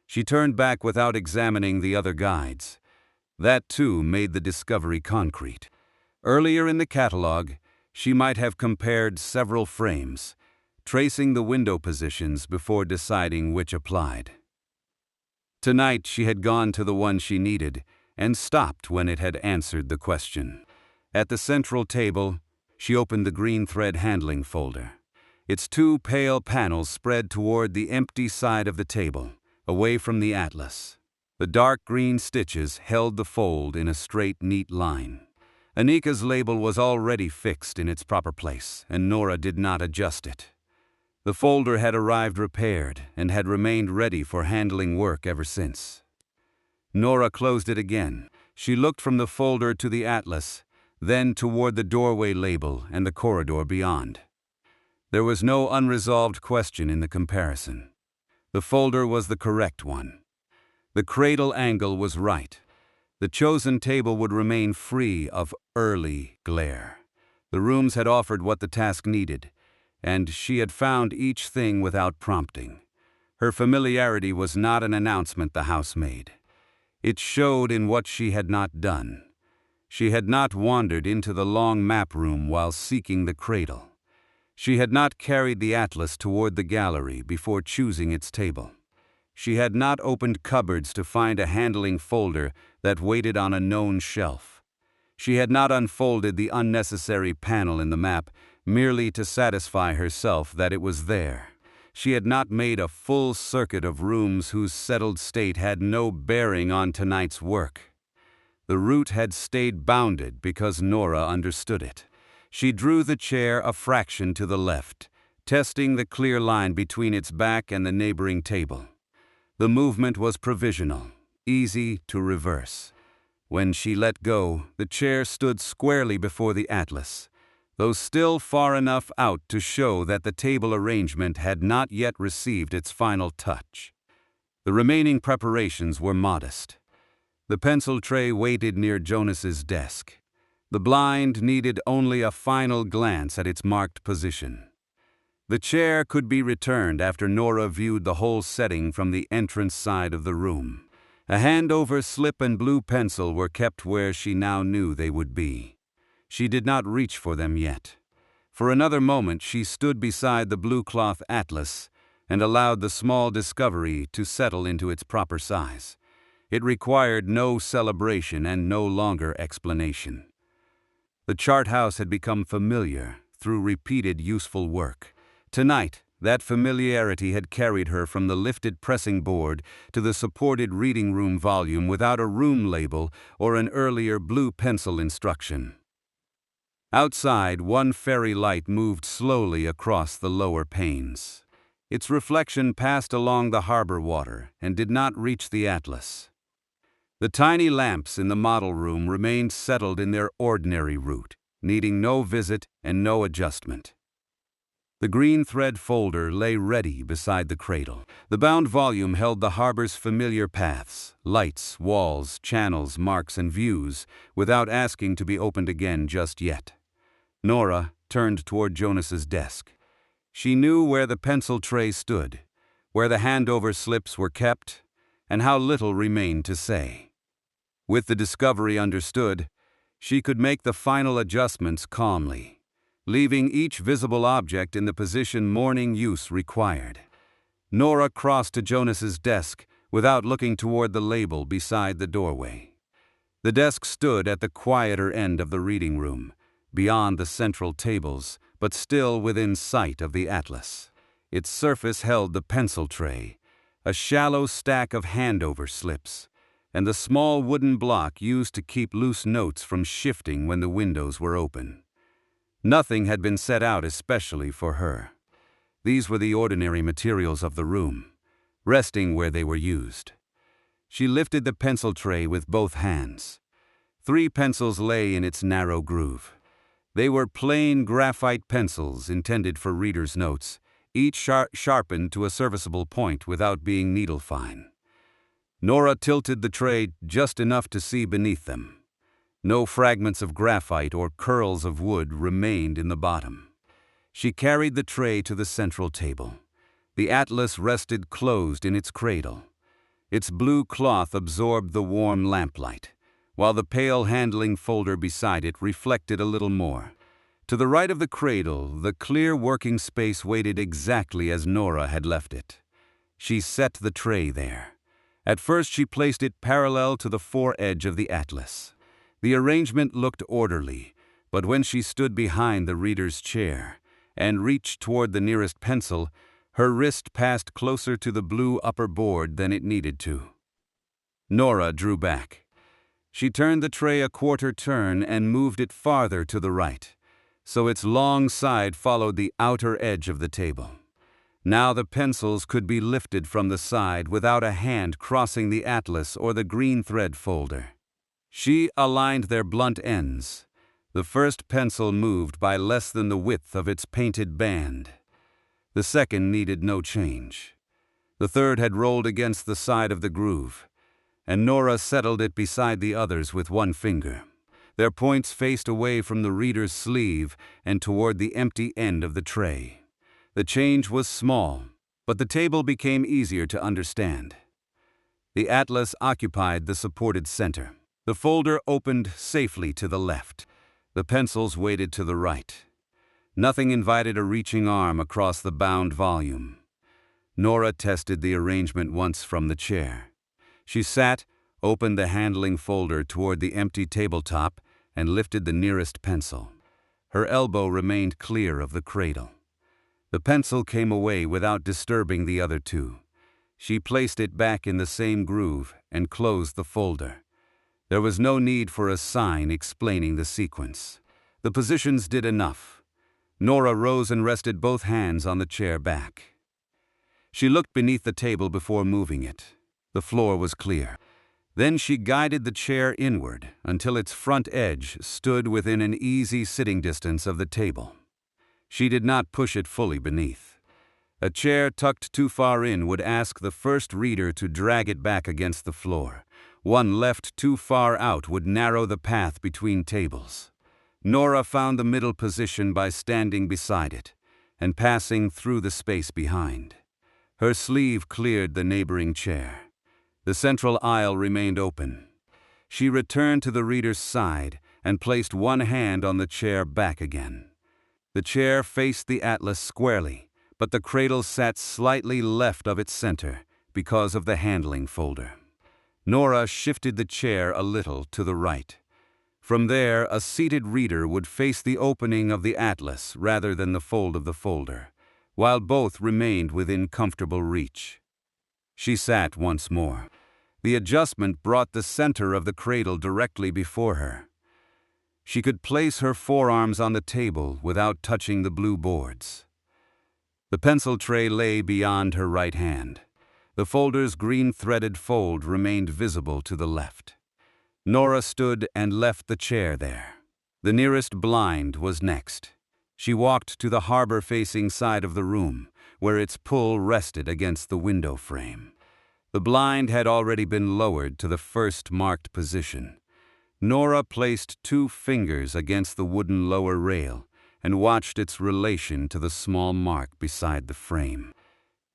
She turned back without examining the other guides. That, too, made the discovery concrete. Earlier in the catalog, she might have compared several frames, tracing the window positions before deciding which applied. Tonight she had gone to the one she needed and stopped when it had answered the question. At the central table, she opened the green thread handling folder. Its two pale panels spread toward the empty side of the table, away from the atlas. The dark green stitches held the fold in a straight, neat line. Anika's label was already fixed in its proper place, and Nora did not adjust it. The folder had arrived repaired and had remained ready for handling work ever since. Nora closed it again. She looked from the folder to the atlas, then toward the doorway label and the corridor beyond. There was no unresolved question in the comparison. The folder was the correct one. The cradle angle was right. The chosen table would remain free of early glare. The rooms had offered what the task needed, and she had found each thing without prompting. Her familiarity was not an announcement the house made. It showed in what she had not done. She had not wandered into the long map room while seeking the cradle. She had not carried the atlas toward the gallery before choosing its table. She had not opened cupboards to find a handling folder that waited on a known shelf. She had not unfolded the unnecessary panel in the map merely to satisfy herself that it was there. She had not made a full circuit of rooms whose settled state had no bearing on tonight's work. The route had stayed bounded because Nora understood it. She drew the chair a fraction to the left, testing the clear line between its back and the neighboring table. The movement was provisional, easy to reverse. When she let go, the chair stood squarely before the atlas, though still far enough out to show that the table arrangement had not yet received its final touch. The remaining preparations were modest. The pencil tray waited near Jonas's desk. The blind needed only a final glance at its marked position. The chair could be returned after Nora viewed the whole setting from the entrance side of the room. A handover slip and blue pencil were kept where she now knew they would be. She did not reach for them yet. For another moment she stood beside the blue cloth atlas and allowed the small discovery to settle into its proper size. It required no celebration and no longer explanation. The chart house had become familiar through repeated useful work. Tonight, that familiarity had carried her from the lifted pressing board to the supported reading room volume without a room label or an earlier blue pencil instruction. Outside, one fairy light moved slowly across the lower panes. Its reflection passed along the harbor water and did not reach the atlas. The tiny lamps in the model room remained settled in their ordinary route, needing no visit and no adjustment. The green thread folder lay ready beside the cradle. The bound volume held the harbor's familiar paths, lights, walls, channels, marks, and views, without asking to be opened again just yet. Nora turned toward Jonas's desk. She knew where the pencil tray stood, where the handover slips were kept, and how little remained to say. With the discovery understood, she could make the final adjustments calmly, leaving each visible object in the position morning use required. Nora crossed to Jonas's desk without looking toward the label beside the doorway. The desk stood at the quieter end of the reading room, beyond the central tables, but still within sight of the atlas. Its surface held the pencil tray, a shallow stack of handover slips, and the small wooden block used to keep loose notes from shifting when the windows were open. Nothing had been set out especially for her. These were the ordinary materials of the room, resting where they were used. She lifted the pencil tray with both hands. 3 pencils lay in its narrow groove. They were plain graphite pencils intended for readers' notes, each sharpened to a serviceable point without being needle-fine. Nora tilted the tray just enough to see beneath them. No fragments of graphite or curls of wood remained in the bottom. She carried the tray to the central table. The atlas rested closed in its cradle. Its blue cloth absorbed the warm lamplight, while the pale handling folder beside it reflected a little more. To the right of the cradle, the clear working space waited exactly as Nora had left it. She set the tray there. At first she placed it parallel to the foredge of the atlas. The arrangement looked orderly, but when she stood behind the reader's chair and reached toward the nearest pencil, her wrist passed closer to the blue upper board than it needed to. Nora drew back. She turned the tray a quarter turn and moved it farther to the right, so its long side followed the outer edge of the table. Now the pencils could be lifted from the side without a hand crossing the atlas or the green thread folder. She aligned their blunt ends. The first pencil moved by less than the width of its painted band. The second needed no change. The third had rolled against the side of the groove, and Nora settled it beside the others with one finger. Their points faced away from the reader's sleeve and toward the empty end of the tray. The change was small, but the table became easier to understand. The atlas occupied the supported center. The folder opened safely to the left. The pencils weighted to the right. Nothing invited a reaching arm across the bound volume. Nora tested the arrangement once from the chair. She sat, opened the handling folder toward the empty tabletop, and lifted the nearest pencil. Her elbow remained clear of the cradle. The pencil came away without disturbing the other 2. She placed it back in the same groove and closed the folder. There was no need for a sign explaining the sequence. The positions did enough. Nora rose and rested both hands on the chair back. She looked beneath the table before moving it. The floor was clear. Then she guided the chair inward until its front edge stood within an easy sitting distance of the table. She did not push it fully beneath. A chair tucked too far in would ask the first reader to drag it back against the floor. One left too far out would narrow the path between tables. Nora found the middle position by standing beside it and passing through the space behind. Her sleeve cleared the neighboring chair. The central aisle remained open. She returned to the reader's side and placed one hand on the chair back again. The chair faced the atlas squarely, but the cradle sat slightly left of its center because of the handling folder. Nora shifted the chair a little to the right. From there, a seated reader would face the opening of the atlas rather than the fold of the folder, while both remained within comfortable reach. She sat once more. The adjustment brought the center of the cradle directly before her. She could place her forearms on the table without touching the blue boards. The pencil tray lay beyond her right hand. The folder's green-threaded fold remained visible to the left. Nora stood and left the chair there. The nearest blind was next. She walked to the harbor-facing side of the room, where its pull rested against the window frame. The blind had already been lowered to the first marked position. Nora placed 2 fingers against the wooden lower rail and watched its relation to the small mark beside the frame.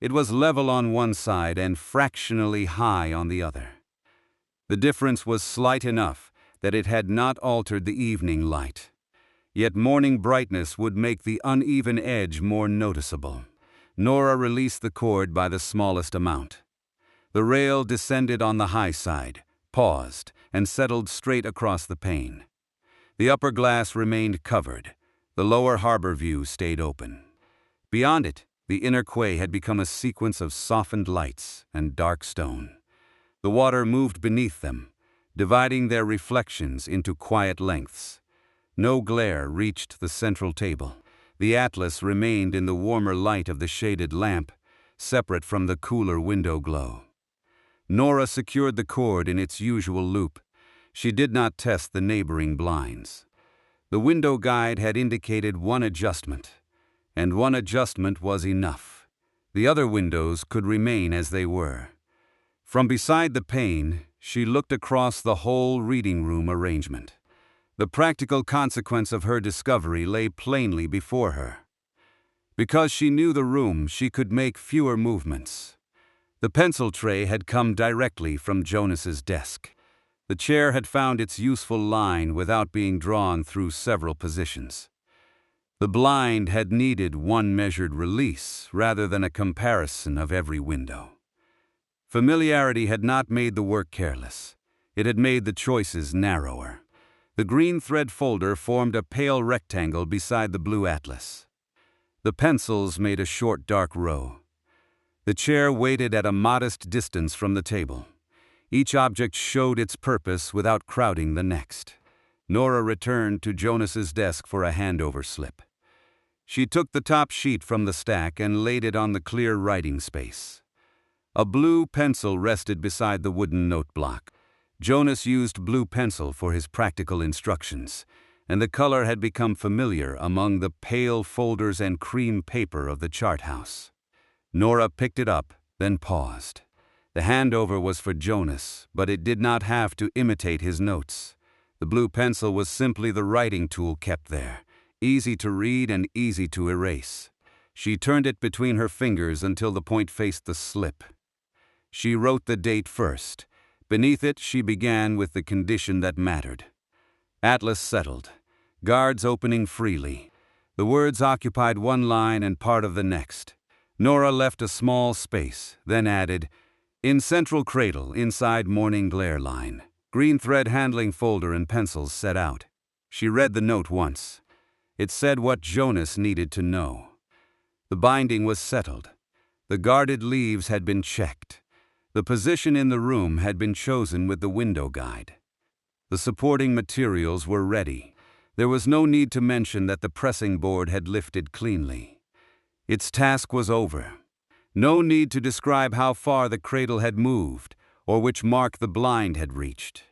It was level on one side and fractionally high on the other. The difference was slight enough that it had not altered the evening light. Yet morning brightness would make the uneven edge more noticeable. Nora released the cord by the smallest amount. The rail descended on the high side, paused, and settled straight across the pane. The upper glass remained covered. The lower harbor view stayed open. Beyond it, the inner quay had become a sequence of softened lights and dark stone. The water moved beneath them, dividing their reflections into quiet lengths. No glare reached the central table. The atlas remained in the warmer light of the shaded lamp, separate from the cooler window glow. Nora secured the cord in its usual loop. She did not test the neighboring blinds. The window guide had indicated one adjustment, and one adjustment was enough. The other windows could remain as they were. From beside the pane, she looked across the whole reading room arrangement. The practical consequence of her discovery lay plainly before her. Because she knew the room, she could make fewer movements. The pencil tray had come directly from Jonas's desk. The chair had found its useful line without being drawn through several positions. The blind had needed one measured release rather than a comparison of every window. Familiarity had not made the work careless. It had made the choices narrower. The green thread folder formed a pale rectangle beside the blue atlas. The pencils made a short dark row. The chair waited at a modest distance from the table. Each object showed its purpose without crowding the next. Nora returned to Jonas's desk for a handover slip. She took the top sheet from the stack and laid it on the clear writing space. A blue pencil rested beside the wooden note block. Jonas used blue pencil for his practical instructions, and the color had become familiar among the pale folders and cream paper of the chart house. Nora picked it up, then paused. The handover was for Jonas, but it did not have to imitate his notes. The blue pencil was simply the writing tool kept there, easy to read and easy to erase. She turned it between her fingers until the point faced the slip. She wrote the date first. Beneath it, she began with the condition that mattered. Atlas settled, guards opening freely. The words occupied one line and part of the next. Nora left a small space, then added, "In central cradle, inside morning glare line. Green thread handling folder and pencils set out." She read the note once. It said what Jonas needed to know. The binding was settled. The guarded leaves had been checked. The position in the room had been chosen with the window guide. The supporting materials were ready. There was no need to mention that the pressing board had lifted cleanly. Its task was over. No need to describe how far the cradle had moved or which mark the blind had reached.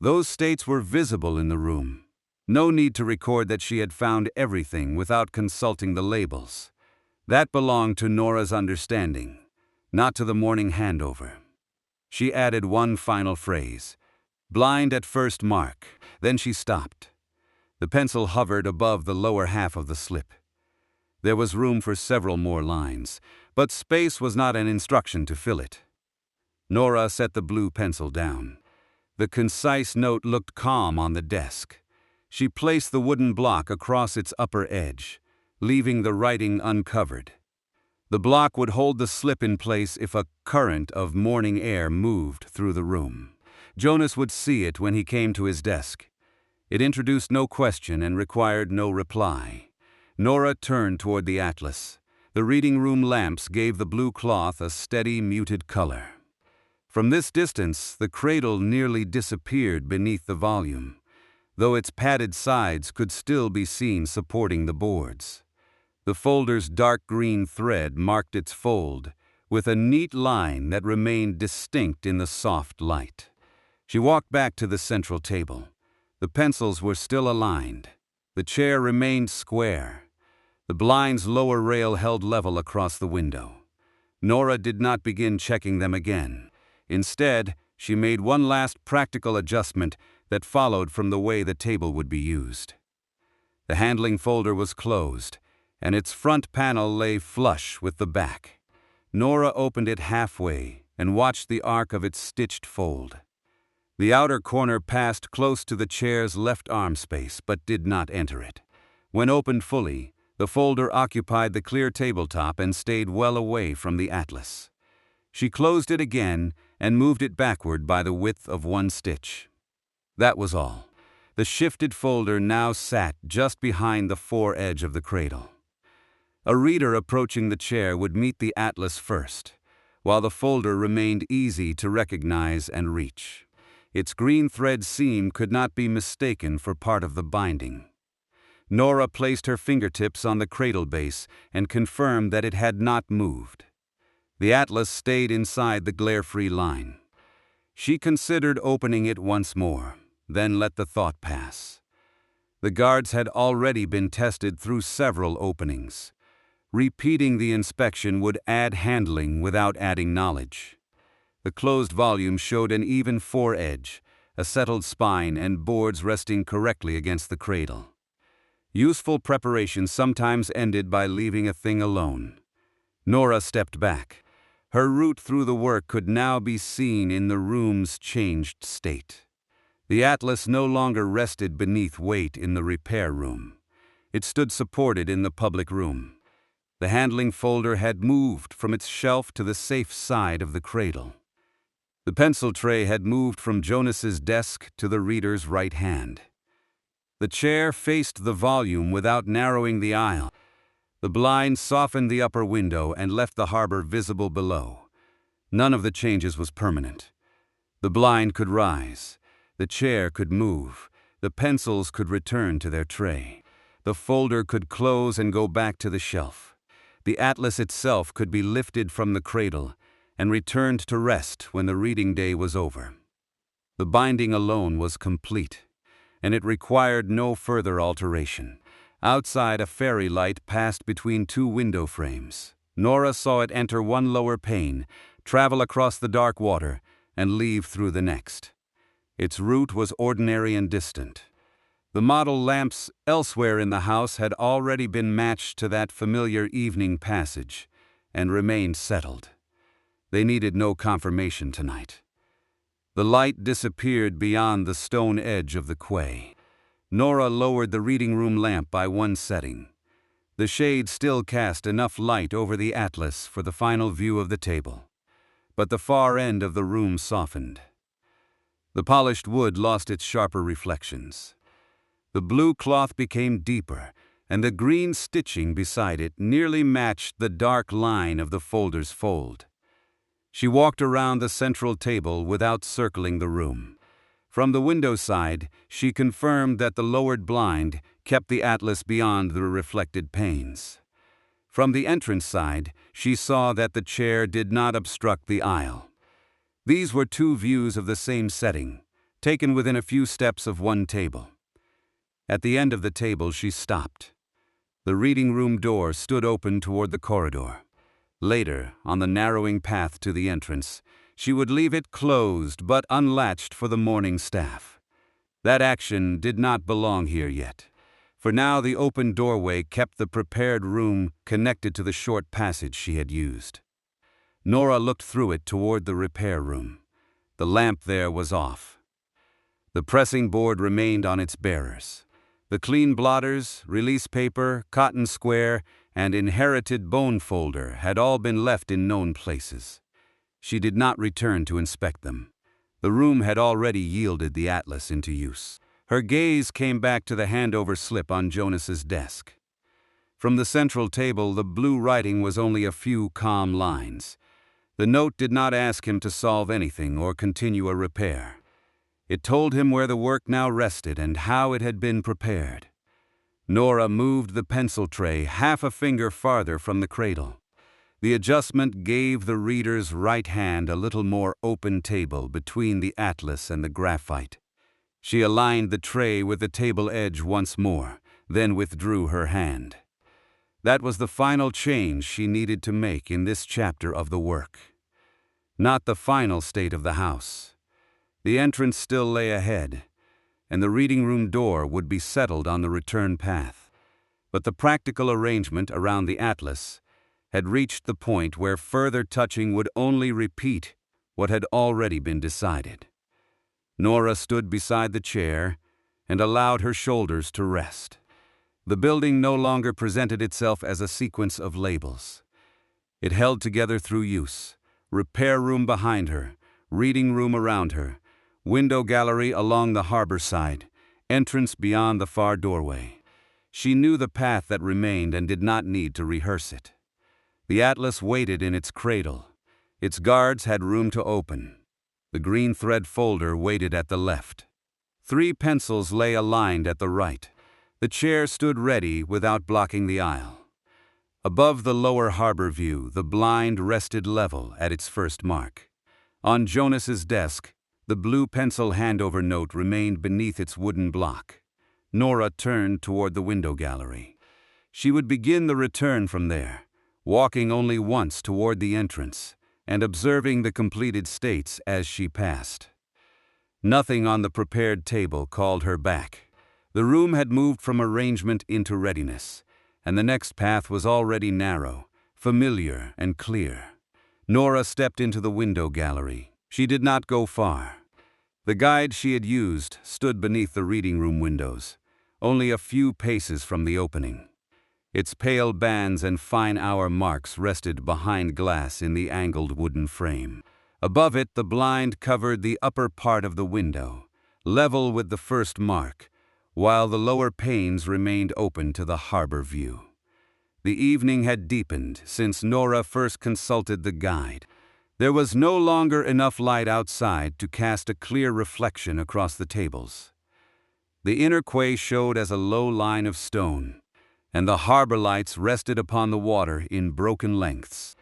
Those states were visible in the room. No need to record that she had found everything without consulting the labels. That belonged to Nora's understanding, not to the morning handover. She added one final phrase, "Blind at first mark," then she stopped. The pencil hovered above the lower half of the slip. There was room for several more lines, but space was not an instruction to fill it. Nora set the blue pencil down. The concise note looked calm on the desk. She placed the wooden block across its upper edge, leaving the writing uncovered. The block would hold the slip in place if a current of morning air moved through the room. Jonas would see it when he came to his desk. It introduced no question and required no reply. Nora turned toward the atlas. The reading room lamps gave the blue cloth a steady, muted color. From this distance, the cradle nearly disappeared beneath the volume, though its padded sides could still be seen supporting the boards. The folder's dark green thread marked its fold, with a neat line that remained distinct in the soft light. She walked back to the central table. The pencils were still aligned. The chair remained square. The blind's lower rail held level across the window. Nora did not begin checking them again. Instead, she made one last practical adjustment that followed from the way the table would be used. The handling folder was closed, and its front panel lay flush with the back. Nora opened it halfway and watched the arc of its stitched fold. The outer corner passed close to the chair's left arm space, but did not enter it. When opened fully, the folder occupied the clear tabletop and stayed well away from the atlas. She closed it again and moved it backward by the width of one stitch. That was all. The shifted folder now sat just behind the foredge of the cradle. A reader approaching the chair would meet the atlas first, while the folder remained easy to recognize and reach. Its green thread seam could not be mistaken for part of the binding. Nora placed her fingertips on the cradle base and confirmed that it had not moved. The atlas stayed inside the glare-free line. She considered opening it once more, then let the thought pass. The guards had already been tested through several openings. Repeating the inspection would add handling without adding knowledge. The closed volume showed an even foredge, a settled spine, and boards resting correctly against the cradle. Useful preparation sometimes ended by leaving a thing alone. Nora stepped back. Her route through the work could now be seen in the room's changed state. The atlas no longer rested beneath weight in the repair room. It stood supported in the public room. The handling folder had moved from its shelf to the safe side of the cradle. The pencil tray had moved from Jonas's desk to the reader's right hand. The chair faced the volume without narrowing the aisle. The blind softened the upper window and left the harbor visible below. None of the changes was permanent. The blind could rise. The chair could move. The pencils could return to their tray. The folder could close and go back to the shelf. The atlas itself could be lifted from the cradle and returned to rest when the reading day was over. The binding alone was complete, and it required no further alteration. Outside, a fairy light passed between two window frames. Nora saw it enter one lower pane, travel across the dark water, and leave through the next. Its route was ordinary and distant. The model lamps elsewhere in the house had already been matched to that familiar evening passage and remained settled. They needed no confirmation tonight. The light disappeared beyond the stone edge of the quay. Nora lowered the reading room lamp by one setting. The shade still cast enough light over the atlas for the final view of the table, but the far end of the room softened. The polished wood lost its sharper reflections. The blue cloth became deeper, and the green stitching beside it nearly matched the dark line of the folder's fold. She walked around the central table without circling the room. From the window side, she confirmed that the lowered blind kept the atlas beyond the reflected panes. From the entrance side, she saw that the chair did not obstruct the aisle. These were two views of the same setting, taken within a few steps of one table. At the end of the table, she stopped. The reading room door stood open toward the corridor. Later, on the narrowing path to the entrance, she would leave it closed but unlatched for the morning staff. That action did not belong here yet. For now, the open doorway kept the prepared room connected to the short passage she had used. Nora looked through it toward the repair room. The lamp there was off. The pressing board remained on its bearers. The clean blotters, release paper, cotton square, and inherited bone folder had all been left in known places. She did not return to inspect them. The room had already yielded the atlas into use. Her gaze came back to the handover slip on Jonas's desk. From the central table, the blue writing was only a few calm lines. The note did not ask him to solve anything or continue a repair. It told him where the work now rested and how it had been prepared. Nora moved the pencil tray half a finger farther from the cradle. The adjustment gave the reader's right hand a little more open table between the atlas and the graphite. She aligned the tray with the table edge once more, then withdrew her hand. That was the final change she needed to make in this chapter of the work. Not the final state of the house. The entrance still lay ahead, and the reading room door would be settled on the return path. But the practical arrangement around the atlas had reached the point where further touching would only repeat what had already been decided. Nora stood beside the chair and allowed her shoulders to rest. The building no longer presented itself as a sequence of labels. It held together through use: repair room behind her, reading room around her, window gallery along the harbor side, entrance beyond the far doorway. She knew the path that remained and did not need to rehearse it. The atlas waited in its cradle. Its guards had room to open. The green thread folder waited at the left. 3 pencils lay aligned at the right. The chair stood ready without blocking the aisle. Above the lower harbor view, the blind rested level at its first mark. On Jonas's desk, the blue pencil handover note remained beneath its wooden block. Nora turned toward the window gallery. She would begin the return from there, walking only once toward the entrance and observing the completed states as she passed. Nothing on the prepared table called her back. The room had moved from arrangement into readiness, and the next path was already narrow, familiar, and clear. Nora stepped into the window gallery. She did not go far. The guide she had used stood beneath the reading room windows, only a few paces from the opening. Its pale bands and fine hour marks rested behind glass in the angled wooden frame. Above it, the blind covered the upper part of the window, level with the first mark, while the lower panes remained open to the harbor view. The evening had deepened since Nora first consulted the guide. There was no longer enough light outside to cast a clear reflection across the tables. The inner quay showed as a low line of stone, and the harbor lights rested upon the water in broken lengths.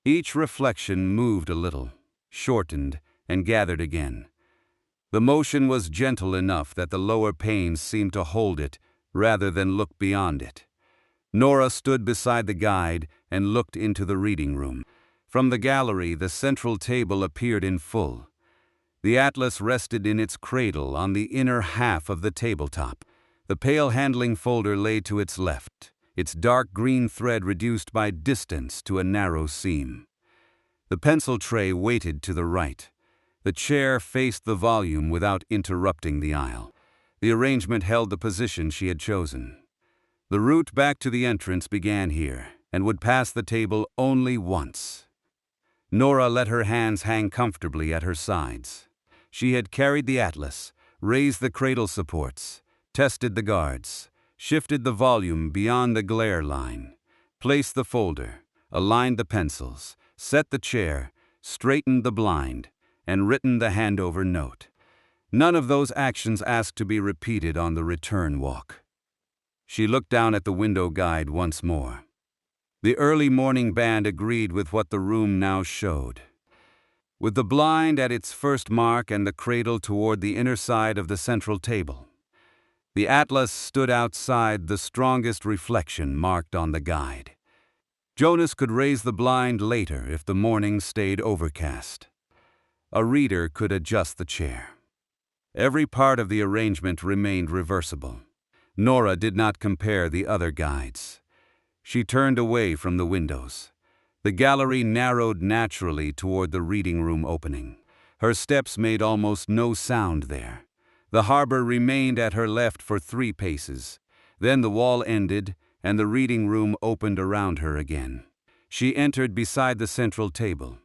Each reflection moved a little, shortened, and gathered again. The motion was gentle enough that the lower panes seemed to hold it rather than look beyond it. Nora stood beside the guide and looked into the reading room. From the gallery, the central table appeared in full. The atlas rested in its cradle on the inner half of the tabletop. The pale handling folder lay to its left, its dark green thread reduced by distance to a narrow seam. The pencil tray waited to the right. The chair faced the volume without interrupting the aisle. The arrangement held the position she had chosen. The route back to the entrance began here, and would pass the table only once. Nora let her hands hang comfortably at her sides. She had carried the atlas, raised the cradle supports, tested the guards, shifted the volume beyond the glare line, placed the folder, aligned the pencils, set the chair, straightened the blind, and written the handover note. None of those actions asked to be repeated on the return walk. She looked down at the window guide once more. The early morning band agreed with what the room now showed. With the blind at its first mark and the cradle toward the inner side of the central table, the atlas stood outside the strongest reflection marked on the guide. Jonas could raise the blind later if the morning stayed overcast. A reader could adjust the chair. Every part of the arrangement remained reversible. Nora did not compare the other guides. She turned away from the windows. The gallery narrowed naturally toward the reading room opening. Her steps made almost no sound there. The harbor remained at her left for 3 paces. Then the wall ended, and the reading room opened around her again. She entered beside the central table.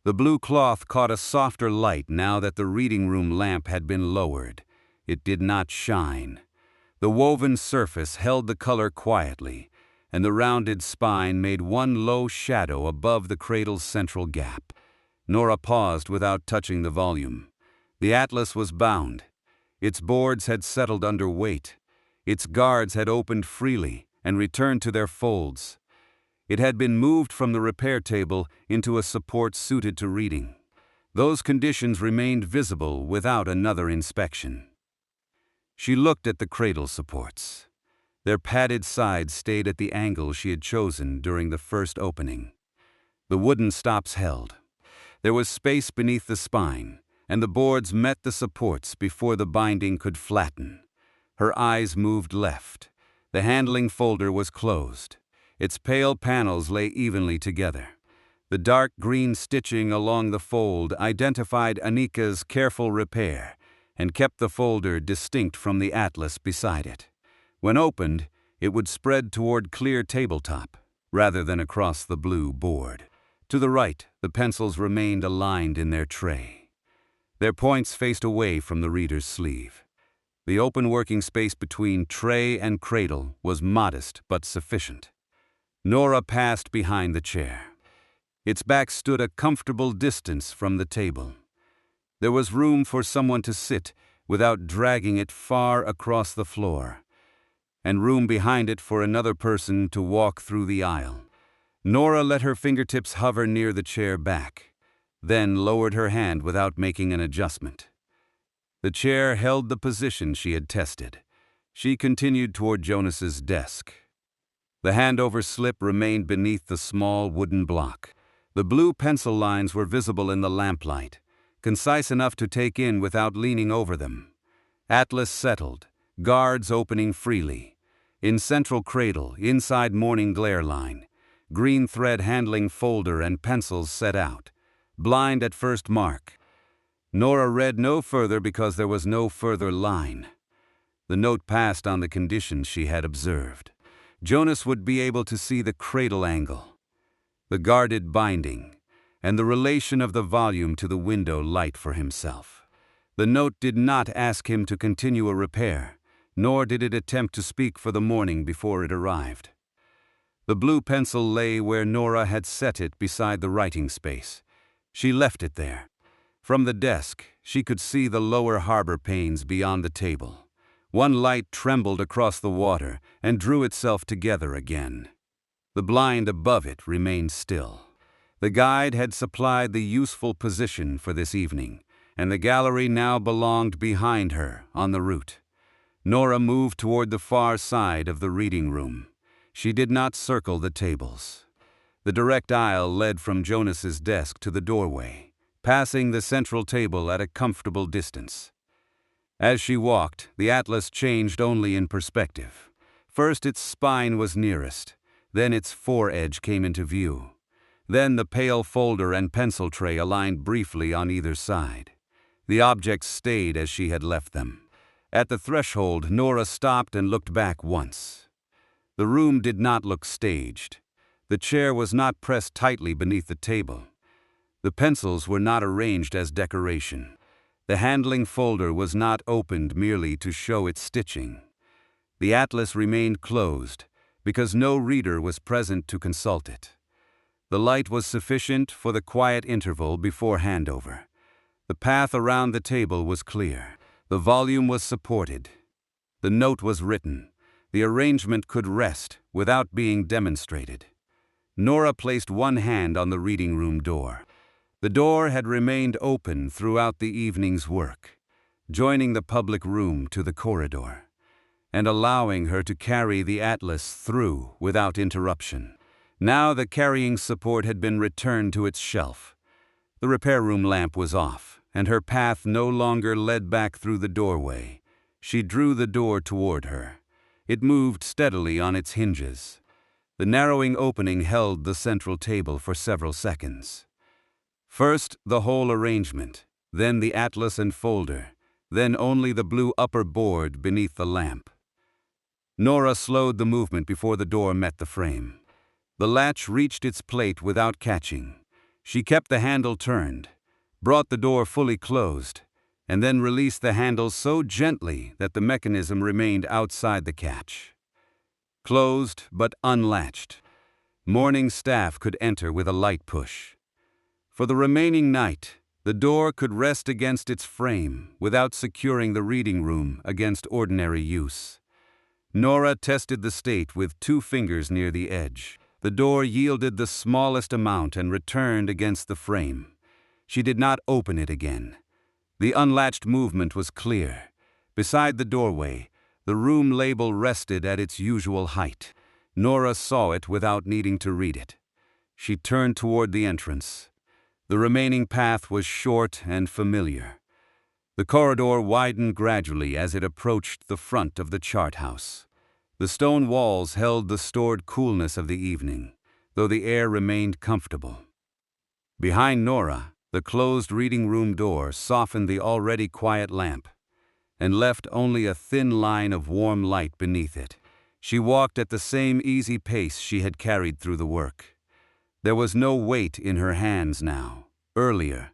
The blue cloth caught a softer light now that the reading room lamp had been lowered. It did not shine. The woven surface held the color quietly, and the rounded spine made one low shadow above the cradle's central gap. Nora paused without touching the volume. The atlas was bound. Its boards had settled under weight. Its guards had opened freely and returned to their folds. It had been moved from the repair table into a support suited to reading. Those conditions remained visible without another inspection. She looked at the cradle supports. Their padded sides stayed at the angle she had chosen during the first opening. The wooden stops held. There was space beneath the spine, and the boards met the supports before the binding could flatten. Her eyes moved left. The handling folder was closed. Its pale panels lay evenly together. The dark green stitching along the fold identified Anika's careful repair and kept the folder distinct from the atlas beside it. When opened, it would spread toward clear tabletop, rather than across the blue board. To the right, the pencils remained aligned in their tray. Their points faced away from the reader's sleeve. The open working space between tray and cradle was modest but sufficient. Nora passed behind the chair. Its back stood a comfortable distance from the table. There was room for someone to sit without dragging it far across the floor, and room behind it for another person to walk through the aisle. Nora let her fingertips hover near the chair back, then lowered her hand without making an adjustment. The chair held the position she had tested. She continued toward Jonas's desk. The handover slip remained beneath the small wooden block. The blue pencil lines were visible in the lamplight, concise enough to take in without leaning over them. Atlas settled, guards opening freely. In central cradle, inside morning glare line, green thread handling folder and pencils set out. Blind at first mark. Nora read no further because there was no further line. The note passed on the conditions she had observed. Jonas would be able to see the cradle angle, the guarded binding, and the relation of the volume to the window light for himself. The note did not ask him to continue a repair, nor did it attempt to speak for the morning before it arrived. The blue pencil lay where Nora had set it beside the writing space. She left it there. From the desk, she could see the lower harbor panes beyond the table. One light trembled across the water and drew itself together again. The blind above it remained still. The guide had supplied the useful position for this evening, and the gallery now belonged behind her on the route. Nora moved toward the far side of the reading room. She did not circle the tables. The direct aisle led from Jonas's desk to the doorway, passing the central table at a comfortable distance. As she walked, the atlas changed only in perspective. First its spine was nearest, then its foredge came into view. Then the pale folder and pencil tray aligned briefly on either side. The objects stayed as she had left them. At the threshold, Nora stopped and looked back once. The room did not look staged. The chair was not pressed tightly beneath the table. The pencils were not arranged as decoration. The handling folder was not opened merely to show its stitching. The atlas remained closed because no reader was present to consult it. The light was sufficient for the quiet interval before handover. The path around the table was clear. The volume was supported. The note was written. The arrangement could rest without being demonstrated. Nora placed one hand on the reading room door. The door had remained open throughout the evening's work, joining the public room to the corridor, and allowing her to carry the atlas through without interruption. Now the carrying support had been returned to its shelf. The repair room lamp was off, and her path no longer led back through the doorway. She drew the door toward her. It moved steadily on its hinges. The narrowing opening held the central table for several seconds. First the whole arrangement, then the atlas and folder, then only the blue upper board beneath the lamp. Nora slowed the movement before the door met the frame. The latch reached its plate without catching. She kept the handle turned, brought the door fully closed, and then released the handle so gently that the mechanism remained outside the catch. Closed but unlatched. Morning staff could enter with a light push. For the remaining night, the door could rest against its frame without securing the reading room against ordinary use. Nora tested the state with 2 fingers near the edge. The door yielded the smallest amount and returned against the frame. She did not open it again. The unlatched movement was clear. Beside the doorway, the room label rested at its usual height. Nora saw it without needing to read it. She turned toward the entrance. The remaining path was short and familiar. The corridor widened gradually as it approached the front of the chart house. The stone walls held the stored coolness of the evening, though the air remained comfortable. Behind Nora, the closed reading room door softened the already quiet lamp, and left only a thin line of warm light beneath it. She walked at the same easy pace she had carried through the work. There was no weight in her hands now. Earlier,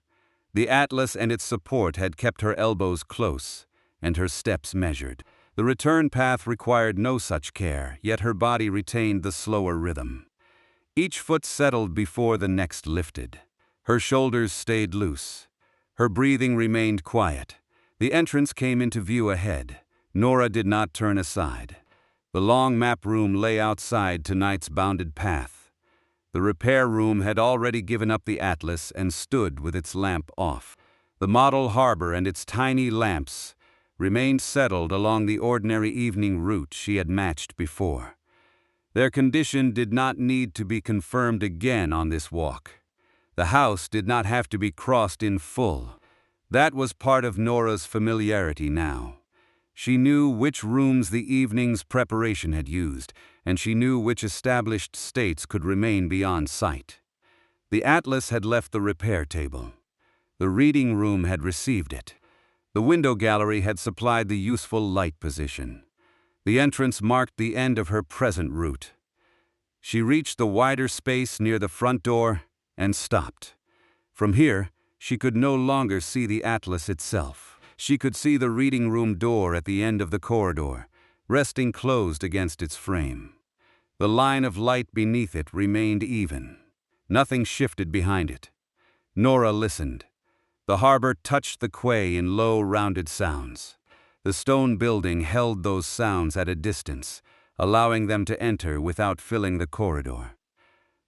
the atlas and its support had kept her elbows close and her steps measured. The return path required no such care, yet her body retained the slower rhythm. Each foot settled before the next lifted. Her shoulders stayed loose. Her breathing remained quiet. The entrance came into view ahead. Nora did not turn aside. The long map room lay outside tonight's bounded path. The repair room had already given up the atlas and stood with its lamp off. The model harbor and its tiny lamps remained settled along the ordinary evening route she had matched before. Their condition did not need to be confirmed again on this walk. The house did not have to be crossed in full. That was part of Nora's familiarity now. She knew which rooms the evening's preparation had used, and she knew which established states could remain beyond sight. The atlas had left the repair table. The reading room had received it. The window gallery had supplied the useful light position. The entrance marked the end of her present route. She reached the wider space near the front door and stopped. From here, she could no longer see the atlas itself. She could see the reading room door at the end of the corridor, resting closed against its frame. The line of light beneath it remained even. Nothing shifted behind it. Nora listened. The harbor touched the quay in low, rounded sounds. The stone building held those sounds at a distance, allowing them to enter without filling the corridor.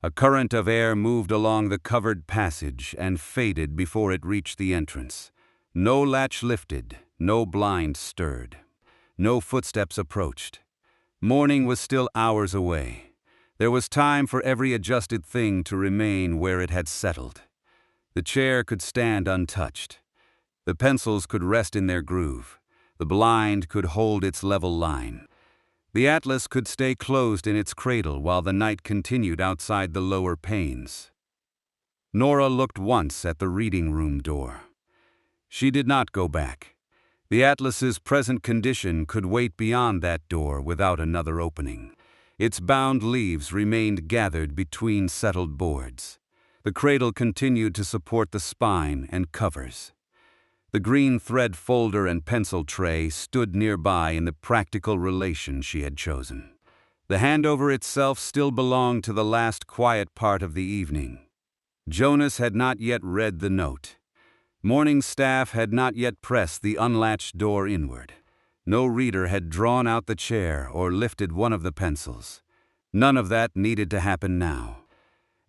A current of air moved along the covered passage and faded before it reached the entrance. No latch lifted, no blind stirred. No footsteps approached. Morning was still hours away. There was time for every adjusted thing to remain where it had settled. The chair could stand untouched. The pencils could rest in their groove. The blind could hold its level line. The atlas could stay closed in its cradle while the night continued outside the lower panes. Nora looked once at the reading room door. She did not go back. The atlas's present condition could wait beyond that door without another opening. Its bound leaves remained gathered between settled boards. The cradle continued to support the spine and covers. The green thread folder and pencil tray stood nearby in the practical relation she had chosen. The handover itself still belonged to the last quiet part of the evening. Jonas had not yet read the note. Morning staff had not yet pressed the unlatched door inward. No reader had drawn out the chair or lifted one of the pencils. None of that needed to happen now.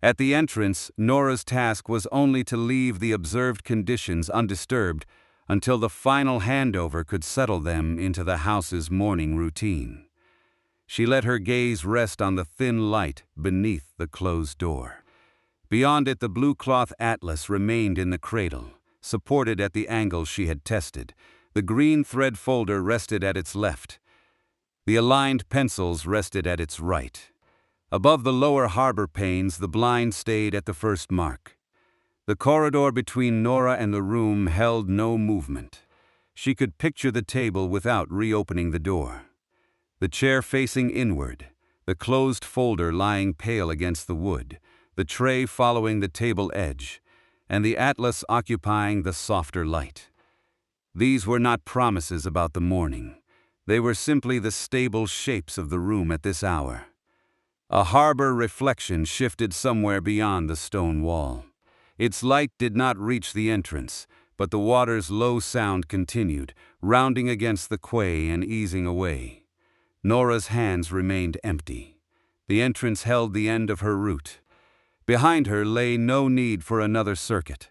At the entrance, Nora's task was only to leave the observed conditions undisturbed until the final handover could settle them into the house's morning routine. She let her gaze rest on the thin light beneath the closed door. Beyond it, the blue cloth atlas remained in the cradle, supported at the angle she had tested. The green thread folder rested at its left. The aligned pencils rested at its right. Above the lower harbor panes, the blind stayed at the first mark. The corridor between Nora and the room held no movement. She could picture the table without reopening the door. The chair facing inward, the closed folder lying pale against the wood, the tray following the table edge, and the atlas occupying the softer light. These were not promises about the morning. They were simply the stable shapes of the room at this hour. A harbor reflection shifted somewhere beyond the stone wall. Its light did not reach the entrance, but the water's low sound continued, rounding against the quay and easing away. Nora's hands remained empty. The entrance held the end of her route. Behind her lay no need for another circuit,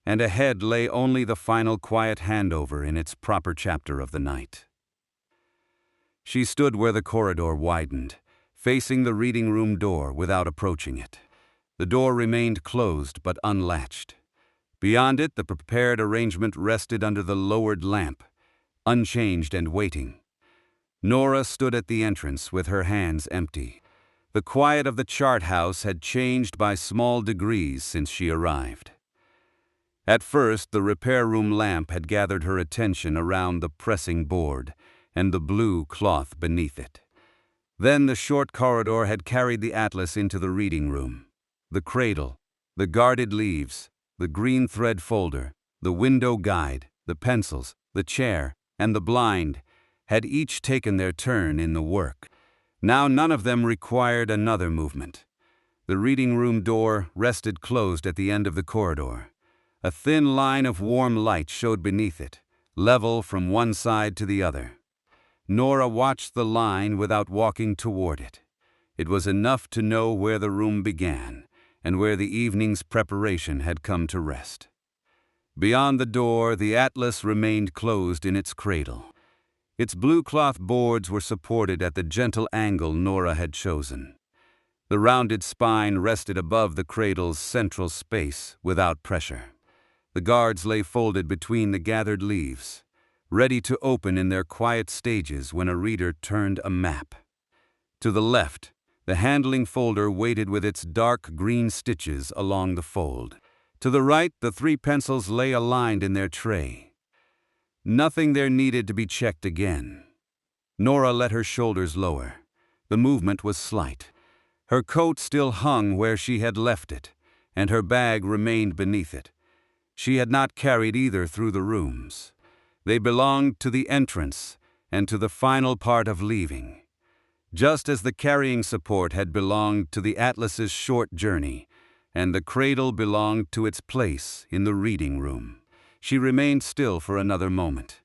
and ahead lay only the final quiet handover in its proper chapter of the night. She stood where the corridor widened, facing the reading room door without approaching it. The door remained closed but unlatched. Beyond it, the prepared arrangement rested under the lowered lamp, unchanged and waiting. Nora stood at the entrance with her hands empty. The quiet of the chart house had changed by small degrees since she arrived. At first, the repair room lamp had gathered her attention around the pressing board and the blue cloth beneath it. Then the short corridor had carried the atlas into the reading room. The cradle, the guarded leaves, the green thread folder, the window guide, the pencils, the chair, and the blind had each taken their turn in the work. Now none of them required another movement. The reading room door rested closed at the end of the corridor. A thin line of warm light showed beneath it, level from one side to the other. Nora watched the line without walking toward it. It was enough to know where the room began and where the evening's preparation had come to rest. Beyond the door, the atlas remained closed in its cradle. Its blue cloth boards were supported at the gentle angle Nora had chosen. The rounded spine rested above the cradle's central space without pressure. The guards lay folded between the gathered leaves, ready to open in their quiet stages when a reader turned a map. To the left, the handling folder waited with its dark green stitches along the fold. To the right, the 3 pencils lay aligned in their tray. Nothing there needed to be checked again. Nora let her shoulders lower. The movement was slight. Her coat still hung where she had left it, and her bag remained beneath it. She had not carried either through the rooms. They belonged to the entrance and to the final part of leaving. Just as the carrying support had belonged to the atlas's short journey, and the cradle belonged to its place in the reading room. She remained still for another moment.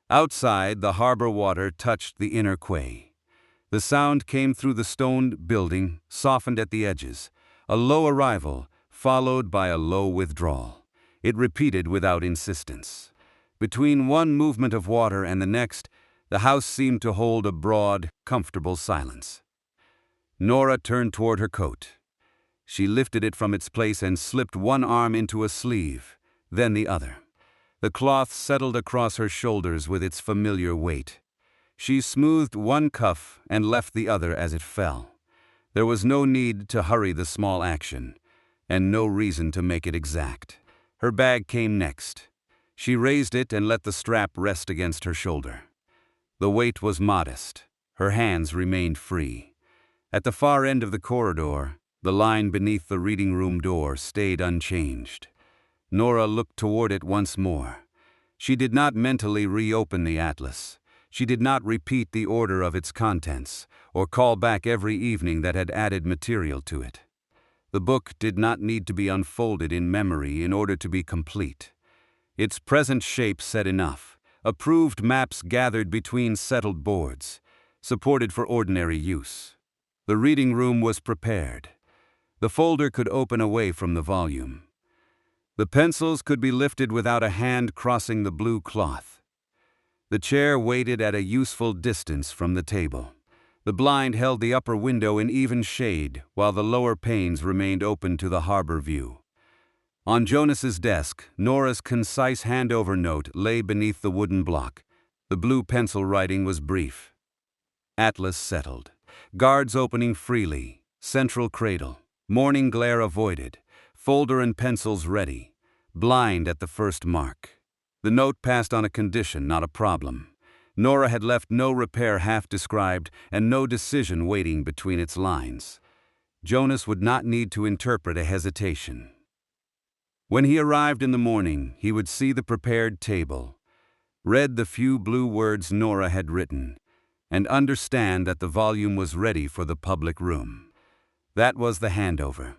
Outside, the harbor water touched the inner quay. The sound came through the stone building, softened at the edges. A low arrival, followed by a low withdrawal. It repeated without insistence. Between one movement of water and the next, the house seemed to hold a broad, comfortable silence. Nora turned toward her coat. She lifted it from its place and slipped one arm into a sleeve, then the other. The cloth settled across her shoulders with its familiar weight. She smoothed one cuff and left the other as it fell. There was no need to hurry the small action, and no reason to make it exact. Her bag came next. She raised it and let the strap rest against her shoulder. The weight was modest. Her hands remained free. At the far end of the corridor, the line beneath the reading room door stayed unchanged. Nora looked toward it once more. She did not mentally reopen the atlas. She did not repeat the order of its contents, or call back every evening that had added material to it. The book did not need to be unfolded in memory in order to be complete. Its present shape said enough. Approved maps gathered between settled boards, supported for ordinary use. The reading room was prepared. The folder could open away from the volume. The pencils could be lifted without a hand crossing the blue cloth. The chair waited at a useful distance from the table. The blind held the upper window in even shade, while the lower panes remained open to the harbor view. On Jonas's desk, Nora's concise handover note lay beneath the wooden block. The blue pencil writing was brief. Atlas settled. Guards opening freely. Central cradle. Morning glare avoided. Folder and pencils ready. Blind at the first mark. The note passed on a condition, not a problem. Nora had left no repair half described and no decision waiting between its lines. Jonas would not need to interpret a hesitation. When he arrived in the morning, he would see the prepared table, read the few blue words Nora had written, and understand that the volume was ready for the public room. That was the handover.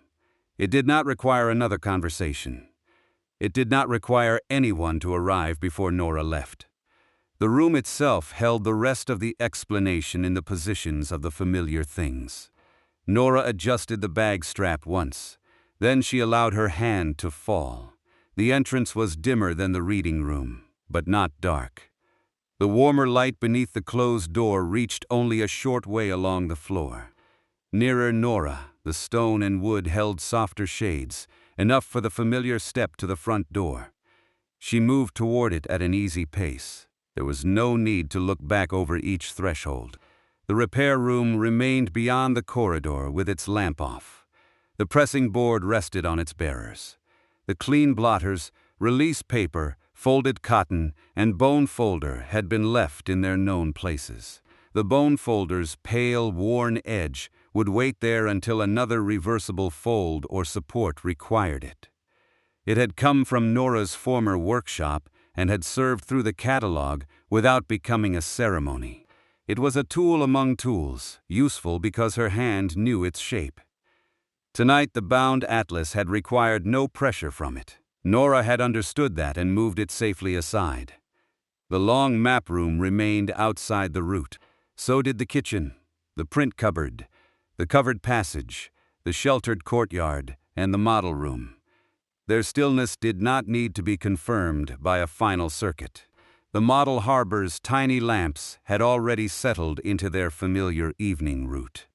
It did not require another conversation. It did not require anyone to arrive before Nora left. The room itself held the rest of the explanation in the positions of the familiar things. Nora adjusted the bag strap once. Then she allowed her hand to fall. The entrance was dimmer than the reading room, but not dark. The warmer light beneath the closed door reached only a short way along the floor. Nearer Nora, the stone and wood held softer shades, enough for the familiar step to the front door. She moved toward it at an easy pace. There was no need to look back over each threshold. The repair room remained beyond the corridor with its lamp off. The pressing board rested on its bearers. The clean blotters, release paper, folded cotton, and bone folder had been left in their known places. The bone folder's pale, worn edge would wait there until another reversible fold or support required it. It had come from Nora's former workshop and had served through the catalog without becoming a ceremony. It was a tool among tools, useful because her hand knew its shape. Tonight the bound atlas had required no pressure from it. Nora had understood that and moved it safely aside. The long map room remained outside the route. So did the kitchen, the print cupboard, the covered passage, the sheltered courtyard, and the model room. Their stillness did not need to be confirmed by a final circuit. The model harbor's tiny lamps had already settled into their familiar evening route.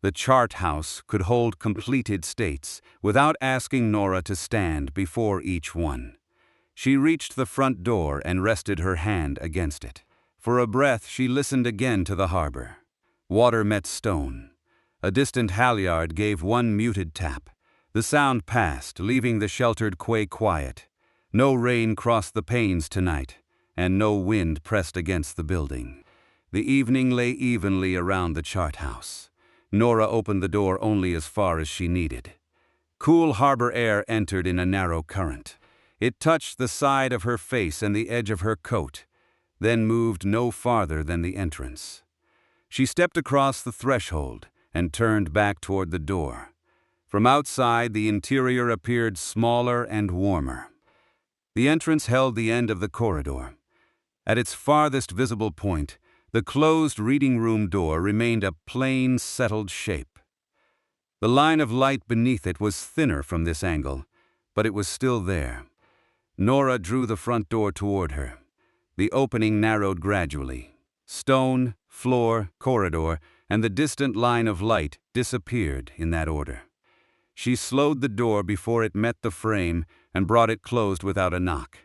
The chart house could hold completed states without asking Nora to stand before each one. She reached the front door and rested her hand against it. For a breath, she listened again to the harbor. Water met stone. A distant halyard gave one muted tap. The sound passed, leaving the sheltered quay quiet. No rain crossed the panes tonight, and no wind pressed against the building. The evening lay evenly around the chart house. Nora opened the door only as far as she needed. Cool harbor air entered in a narrow current. It touched the side of her face and the edge of her coat, then moved no farther than the entrance. She stepped across the threshold and turned back toward the door. From outside, the interior appeared smaller and warmer. The entrance held the end of the corridor. At its farthest visible point, the closed reading room door remained a plain, settled shape. The line of light beneath it was thinner from this angle, but it was still there. Nora drew the front door toward her. The opening narrowed gradually. Stone, floor, corridor, and the distant line of light disappeared in that order. She slowed the door before it met the frame and brought it closed without a knock.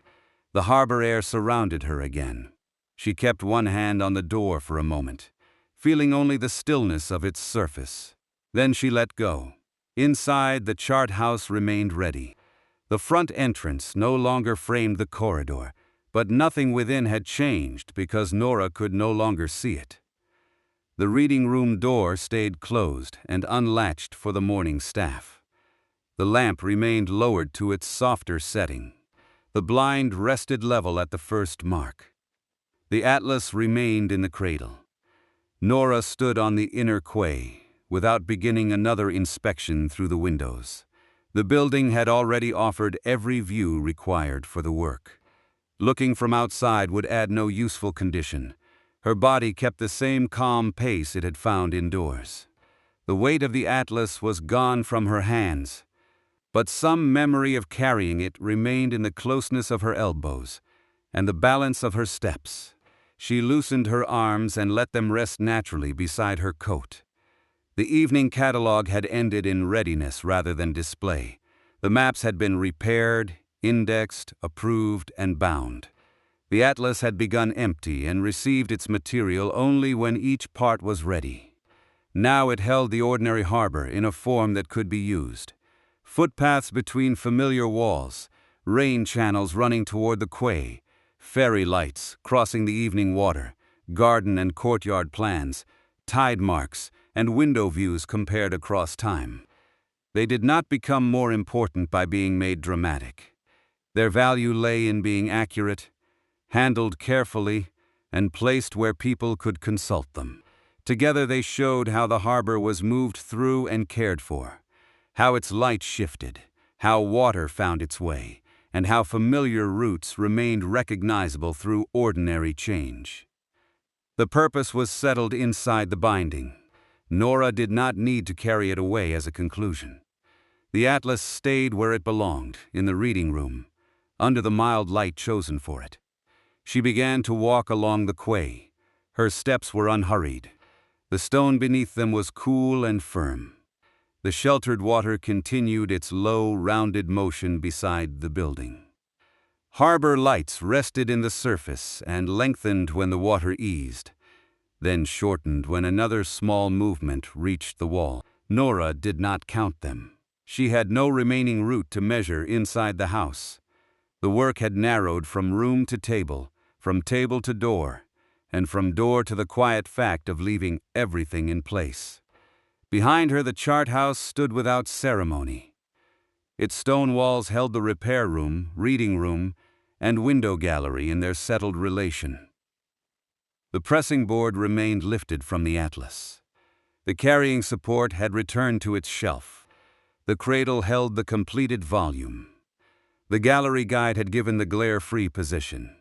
The harbor air surrounded her again. She kept one hand on the door for a moment, feeling only the stillness of its surface. Then she let go. Inside, the chart house remained ready. The front entrance no longer framed the corridor, but nothing within had changed because Nora could no longer see it. The reading room door stayed closed and unlatched for the morning staff. The lamp remained lowered to its softer setting. The blind rested level at the first mark. The atlas remained in the cradle. Nora stood on the inner quay, without beginning another inspection through the windows. The building had already offered every view required for the work. Looking from outside would add no useful condition. Her body kept the same calm pace it had found indoors. The weight of the atlas was gone from her hands, but some memory of carrying it remained in the closeness of her elbows and the balance of her steps. She loosened her arms and let them rest naturally beside her coat. The evening catalog had ended in readiness rather than display. The maps had been repaired, indexed, approved, and bound. The atlas had begun empty and received its material only when each part was ready. Now it held the ordinary harbor in a form that could be used. Footpaths between familiar walls, rain channels running toward the quay, ferry lights crossing the evening water, garden and courtyard plans, tide marks, and window views compared across time. They did not become more important by being made dramatic. Their value lay in being accurate, handled carefully, and placed where people could consult them. Together they showed how the harbor was moved through and cared for, how its light shifted, how water found its way, and how familiar routes remained recognizable through ordinary change. The purpose was settled inside the binding. Nora did not need to carry it away as a conclusion. The atlas stayed where it belonged, in the reading room, under the mild light chosen for it. She began to walk along the quay. Her steps were unhurried. The stone beneath them was cool and firm. The sheltered water continued its low, rounded motion beside the building. Harbor lights rested in the surface and lengthened when the water eased, then shortened when another small movement reached the wall. Nora did not count them. She had no remaining route to measure inside the house. The work had narrowed from room to table, from table to door, and from door to the quiet fact of leaving everything in place. Behind her, the chart house stood without ceremony. Its stone walls held the repair room, reading room, and window gallery in their settled relation. The pressing board remained lifted from the atlas. The carrying support had returned to its shelf. The cradle held the completed volume. The gallery guide had given the glare-free position.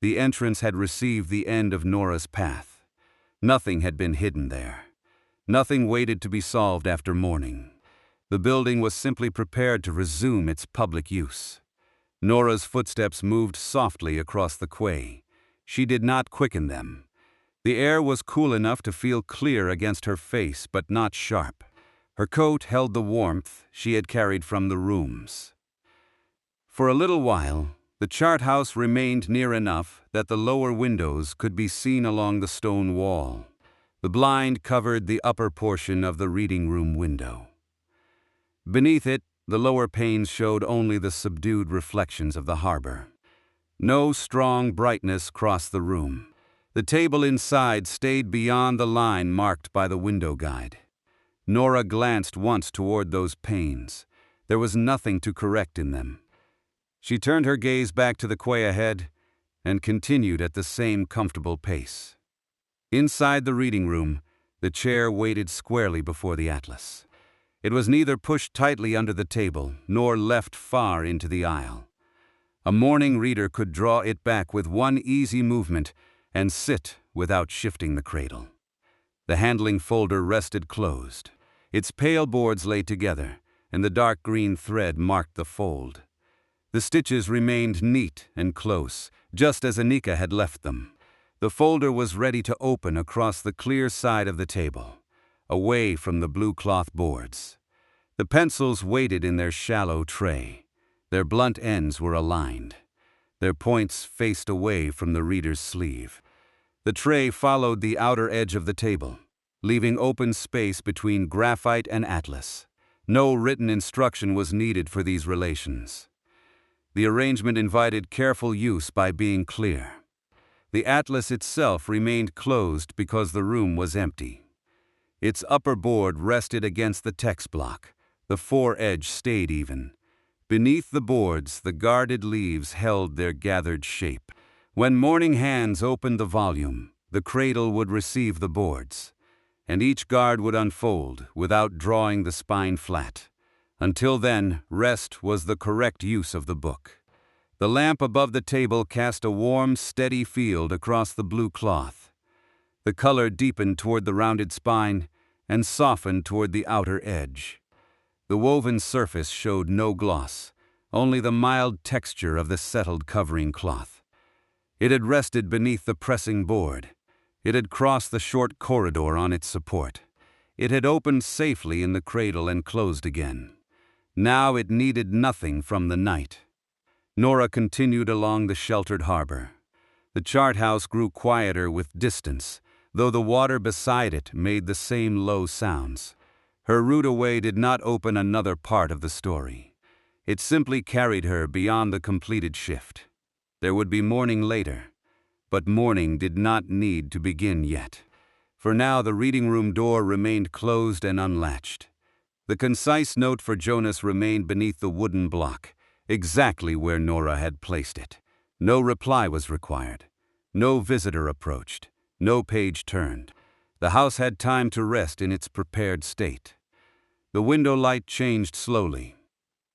The entrance had received the end of Nora's path. Nothing had been hidden there. Nothing waited to be solved after morning. The building was simply prepared to resume its public use. Nora's footsteps moved softly across the quay. She did not quicken them. The air was cool enough to feel clear against her face, but not sharp. Her coat held the warmth she had carried from the rooms. For a little while, the chart house remained near enough that the lower windows could be seen along the stone wall. The blind covered the upper portion of the reading room window. Beneath it, the lower panes showed only the subdued reflections of the harbor. No strong brightness crossed the room. The table inside stayed beyond the line marked by the window guide. Nora glanced once toward those panes. There was nothing to correct in them. She turned her gaze back to the quay ahead and continued at the same comfortable pace. Inside the reading room, the chair waited squarely before the atlas. It was neither pushed tightly under the table nor left far into the aisle. A morning reader could draw it back with one easy movement and sit without shifting the cradle. The handling folder rested closed. Its pale boards lay together, and the dark green thread marked the fold. The stitches remained neat and close, just as Anika had left them. The folder was ready to open across the clear side of the table, away from the blue cloth boards. The pencils waited in their shallow tray. Their blunt ends were aligned. Their points faced away from the reader's sleeve. The tray followed the outer edge of the table, leaving open space between graphite and atlas. No written instruction was needed for these relations. The arrangement invited careful use by being clear. The atlas itself remained closed because the room was empty. Its upper board rested against the text block. The foredge stayed even. Beneath the boards, the guarded leaves held their gathered shape. When morning hands opened the volume, the cradle would receive the boards, and each guard would unfold without drawing the spine flat. Until then, rest was the correct use of the book. The lamp above the table cast a warm, steady field across the blue cloth. The color deepened toward the rounded spine and softened toward the outer edge. The woven surface showed no gloss, only the mild texture of the settled covering cloth. It had rested beneath the pressing board. It had crossed the short corridor on its support. It had opened safely in the cradle and closed again. Now it needed nothing from the night. Nora continued along the sheltered harbor. The chart house grew quieter with distance, though the water beside it made the same low sounds. Her route away did not open another part of the story. It simply carried her beyond the completed shift. There would be morning later, but morning did not need to begin yet. For now, the reading room door remained closed and unlatched. The concise note for Jonas remained beneath the wooden block, exactly where Nora had placed it. No reply was required. No visitor approached. No page turned. The house had time to rest in its prepared state. The window light changed slowly.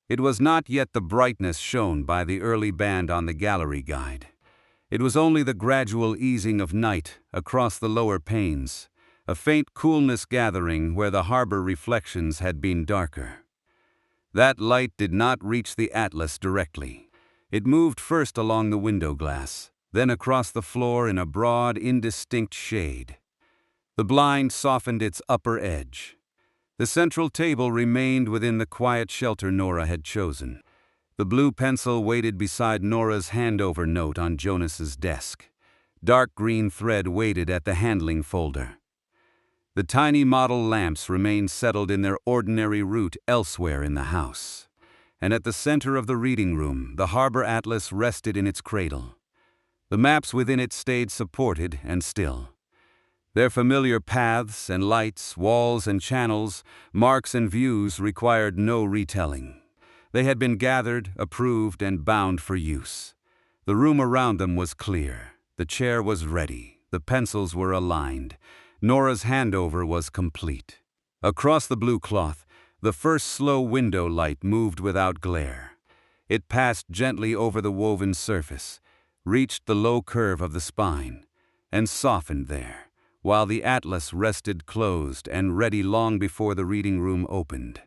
It was not yet the brightness shown by the early band on the gallery guide. It was only the gradual easing of night across the lower panes, a faint coolness gathering where the harbor reflections had been darker. That light did not reach the atlas directly. It moved first along the window glass, then across the floor in a broad, indistinct shade. The blind softened its upper edge. The central table remained within the quiet shelter Nora had chosen. The blue pencil waited beside Nora's handover note on Jonas's desk. Dark green thread waited at the handling folder. The tiny model lamps remained settled in their ordinary route elsewhere in the house. And at the center of the reading room, the harbor atlas rested in its cradle. The maps within it stayed supported and still. Their familiar paths and lights, walls and channels, marks and views required no retelling. They had been gathered, approved, and bound for use. The room around them was clear. The chair was ready. The pencils were aligned. Nora's handover was complete. Across the blue cloth, the first slow window light moved without glare. It passed gently over the woven surface, reached the low curve of the spine, and softened there, while the atlas rested closed and ready long before the reading room opened.